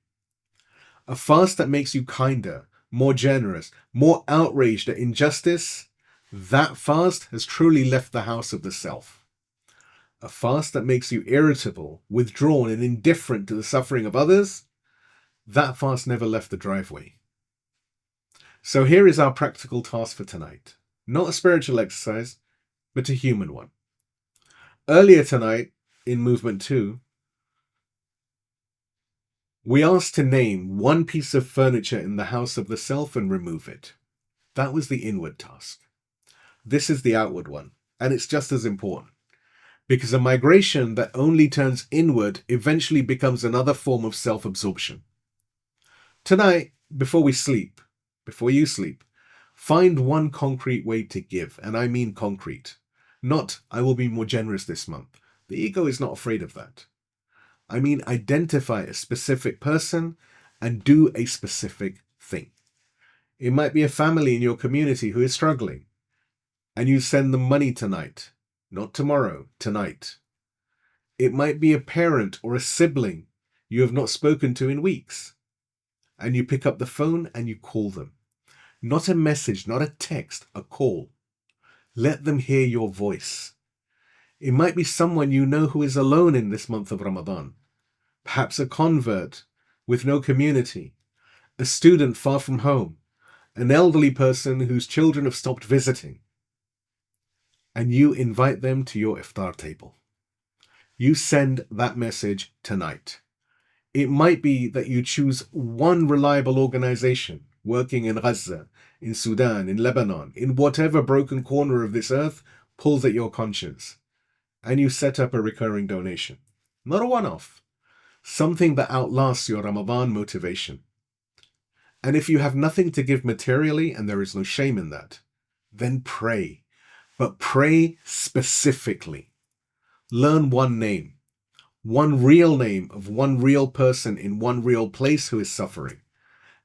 A fast that makes you kinder, more generous, more outraged at injustice, that fast has truly left the house of the self. A fast that makes you irritable, withdrawn, and indifferent to the suffering of others, that fast never left the driveway. So here is our practical task for tonight. Not a spiritual exercise, but a human one. Earlier tonight, in Movement 2, we asked to name one piece of furniture in the house of the self and remove it. That was the inward task. This is the outward one, and it's just as important, because a migration that only turns inward eventually becomes another form of self-absorption. Tonight, before you sleep, find one concrete way to give, and I mean concrete. Not, I will be more generous this month. The ego is not afraid of that. I mean, identify a specific person and do a specific thing. It might be a family in your community who is struggling, and you send them money tonight, not tomorrow, tonight. It might be a parent or a sibling you have not spoken to in weeks, and you pick up the phone and you call them. Not a message, not a text, a call. Let them hear your voice. It might be someone you know who is alone in this month of Ramadan. Perhaps a convert with no community, a student far from home, an elderly person whose children have stopped visiting. And you invite them to your iftar table. you send that message tonight. It might be that you choose one reliable organization working in Gaza, in Sudan, in Lebanon, in whatever broken corner of this earth pulls at your conscience, and you set up a recurring donation. Not a one-off. Something that outlasts your Ramadan motivation. And if you have nothing to give materially, and there is no shame in that, then pray. But pray specifically. Learn one name. One real name of one real person in one real place who is suffering.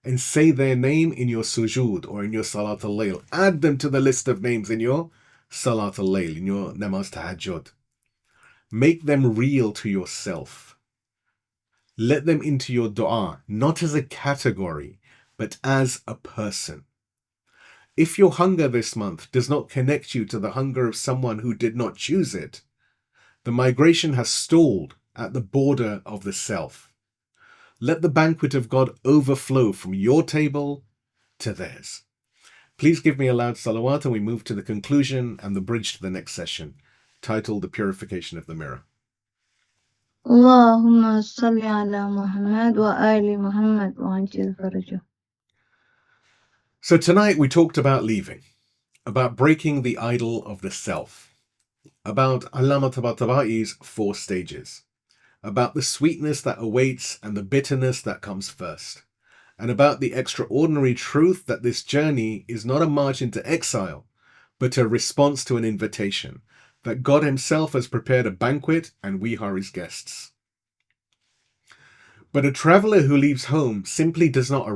And say their name in your sujood or in your Salat al-Layl. Add them to the list of names in your Salat al-Layl, in your Namaz Tahajjud. Make them real to yourself. Let them into your dua, not as a category, but as a person. If your hunger this month does not connect you to the hunger of someone who did not choose it, the migration has stalled at the border of the self. Let the banquet of God overflow from your table to theirs. Please give me a loud salawat and we move to the conclusion and the bridge to the next session, titled The Purification of the Mirror. Allahumma salli ala Muhammad wa ali Muhammad wa ajil farajah. So tonight we talked about leaving, about breaking the idol of the self, about Allamah Tabatabai's 4 stages, about the sweetness that awaits and the bitterness that comes first, and about the extraordinary truth that this journey is not a march into exile, but a response to an invitation, that God himself has prepared a banquet and we are his guests. But a traveler who leaves home simply does not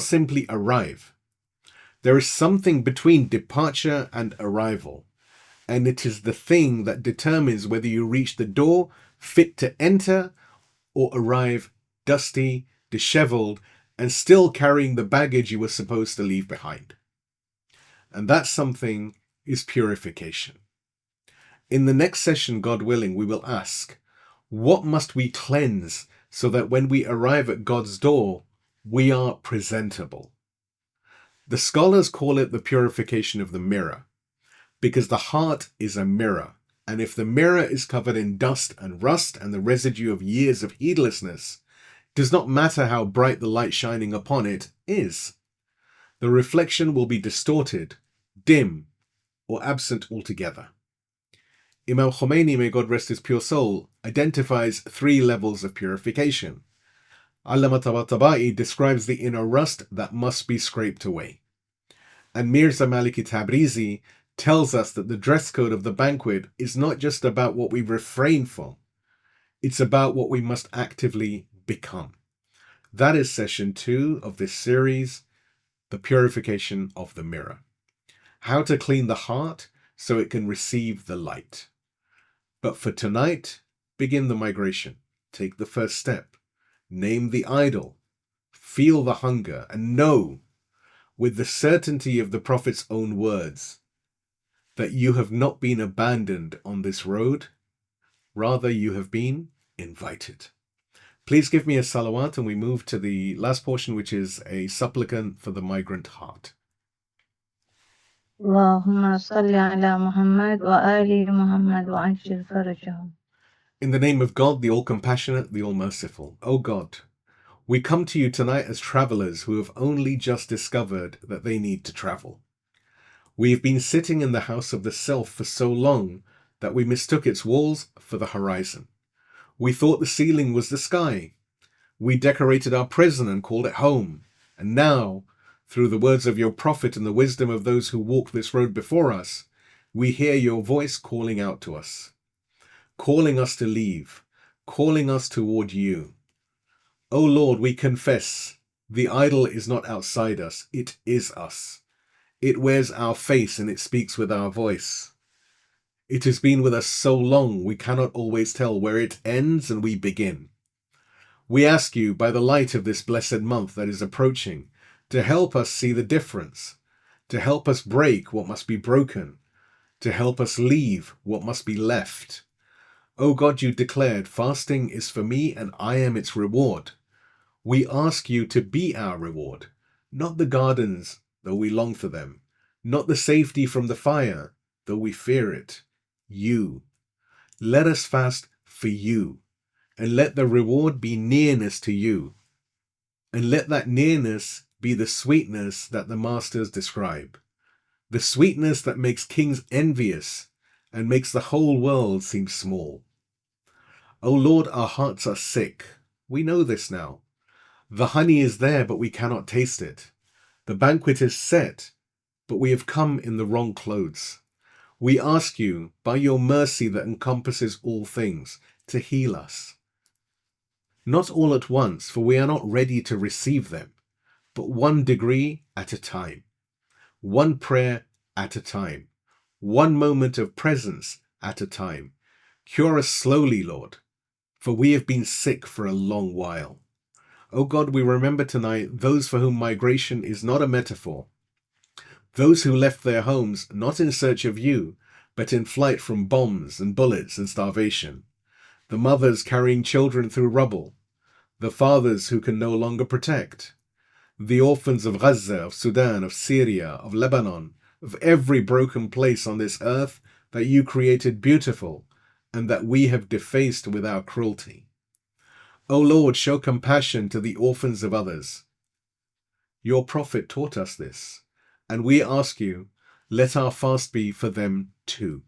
simply arrive. There is something between departure and arrival, and it is the thing that determines whether you reach the door fit to enter or arrive dusty, disheveled, and still carrying the baggage you were supposed to leave behind. And that something is purification. In the next session, God willing, we will ask, what must we cleanse so that when we arrive at God's door, we are presentable? The scholars call it the purification of the mirror, because the heart is a mirror, and if the mirror is covered in dust and rust and the residue of years of heedlessness, it does not matter how bright the light shining upon it is. The reflection will be distorted, dim, or absent altogether. Imam Khomeini, may God rest his pure soul, identifies 3 levels of purification. Allamah Tabatabai describes the inner rust that must be scraped away. And Mirza Maliki Tabrizi tells us that the dress code of the banquet is not just about what we refrain from, it's about what we must actively become. That is session 2 of this series, The Purification of the Mirror. How to clean the heart so it can receive the light. But for tonight, begin the migration. Take the first step. Name the idol. Feel the hunger and know, with the certainty of the Prophet's own words, that you have not been abandoned on this road, rather you have been invited. Please give me a salawat and we move to the last portion, which is a supplicant for the migrant heart. Allahumma salli ala Muhammad wa ali Muhammad wa ajil farajah. In the name of God, the all-compassionate, the all-merciful. O God, we come to you tonight as travelers who have only just discovered that they need to travel. We have been sitting in the house of the self for so long that we mistook its walls for the horizon. We thought the ceiling was the sky. We decorated our prison and called it home. And now, through the words of your prophet and the wisdom of those who walk this road before us, we hear your voice calling out to us, calling us to leave, calling us toward you. O Lord, we confess the idol is not outside us, it is us. It wears our face and it speaks with our voice. It has been with us so long we cannot always tell where it ends and we begin. We ask you, by the light of this blessed month that is approaching, to help us see the difference, to help us break what must be broken, to help us leave what must be left. O God, you declared, fasting is for me and I am its reward. We ask you to be our reward, not the gardens, though we long for them, not the safety from the fire, though we fear it, you. Let us fast for you, and let the reward be nearness to you. And let that nearness be the sweetness that the masters describe, the sweetness that makes kings envious and makes the whole world seem small. O Lord, our hearts are sick. We know this now. The honey is there, but we cannot taste it. The banquet is set, but we have come in the wrong clothes. We ask you, by your mercy that encompasses all things, to heal us. Not all at once, for we are not ready to receive them, but 1 degree at a time, 1 prayer at a time, 1 moment of presence at a time. Cure us slowly, Lord, for we have been sick for a long while. O God, we remember tonight those for whom migration is not a metaphor, those who left their homes not in search of you, but in flight from bombs and bullets and starvation, the mothers carrying children through rubble, the fathers who can no longer protect, the orphans of Gaza, of Sudan, of Syria, of Lebanon, of every broken place on this earth that you created beautiful and that we have defaced with our cruelty. O Lord, show compassion to the orphans of others. Your prophet taught us this, and we ask you, let our fast be for them too.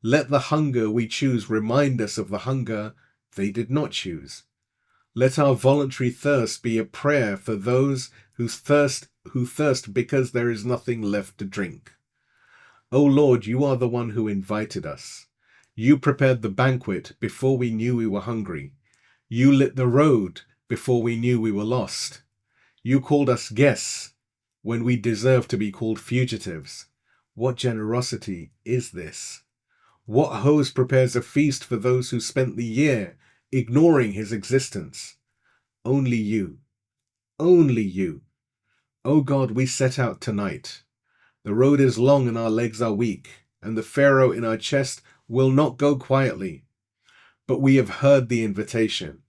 Let the hunger we choose remind us of the hunger they did not choose. Let our voluntary thirst be a prayer for those who thirst because there is nothing left to drink. O Lord, you are the one who invited us. You prepared the banquet before we knew we were hungry. You lit the road before we knew we were lost. You called us guests when we deserve to be called fugitives. What generosity is this? What host prepares a feast for those who spent the year ignoring his existence? Only you. Only you. O God, we set out tonight. The road is long and our legs are weak, and the Pharaoh in our chest will not go quietly. But we have heard the invitation.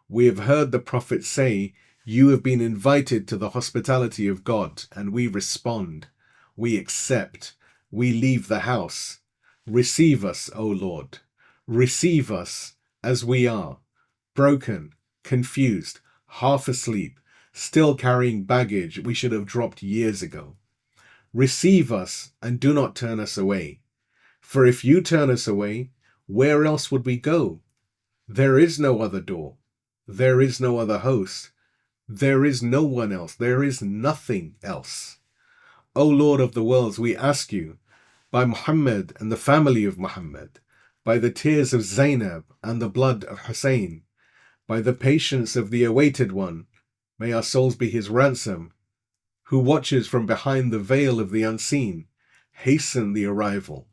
We have heard the prophet say, you have been invited to the hospitality of God, and we respond. We accept. We leave the house. Receive us, O Lord. Receive us as we are, broken, confused, half asleep, still carrying baggage we should have dropped years ago. Receive us and do not turn us away. For if you turn us away, where else would we go? There is no other door. There is no other host. There is no one else. There is nothing else. O Lord of the worlds, we ask you, by Muhammad and the family of Muhammad, by the tears of Zainab and the blood of Hussein, by the patience of the awaited one, may our souls be his ransom, who watches from behind the veil of the unseen, hasten the arrival,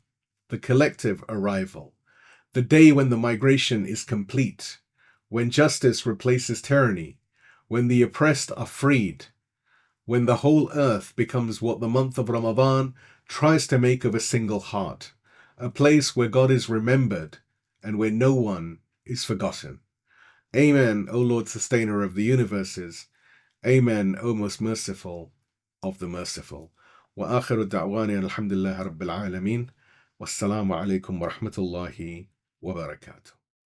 the collective arrival, the day when the migration is complete, when justice replaces tyranny, when the oppressed are freed, when the whole earth becomes what the month of Ramadan tries to make of a single heart, a place where God is remembered and where no one is forgotten. Amen, O Lord, sustainer of the universes. Amen, O most merciful of the merciful. Wa akhiru da'wani alhamdulillahi rabbil alameen. Wassalamu alaikum wa rahmatullahi wa barakatuh.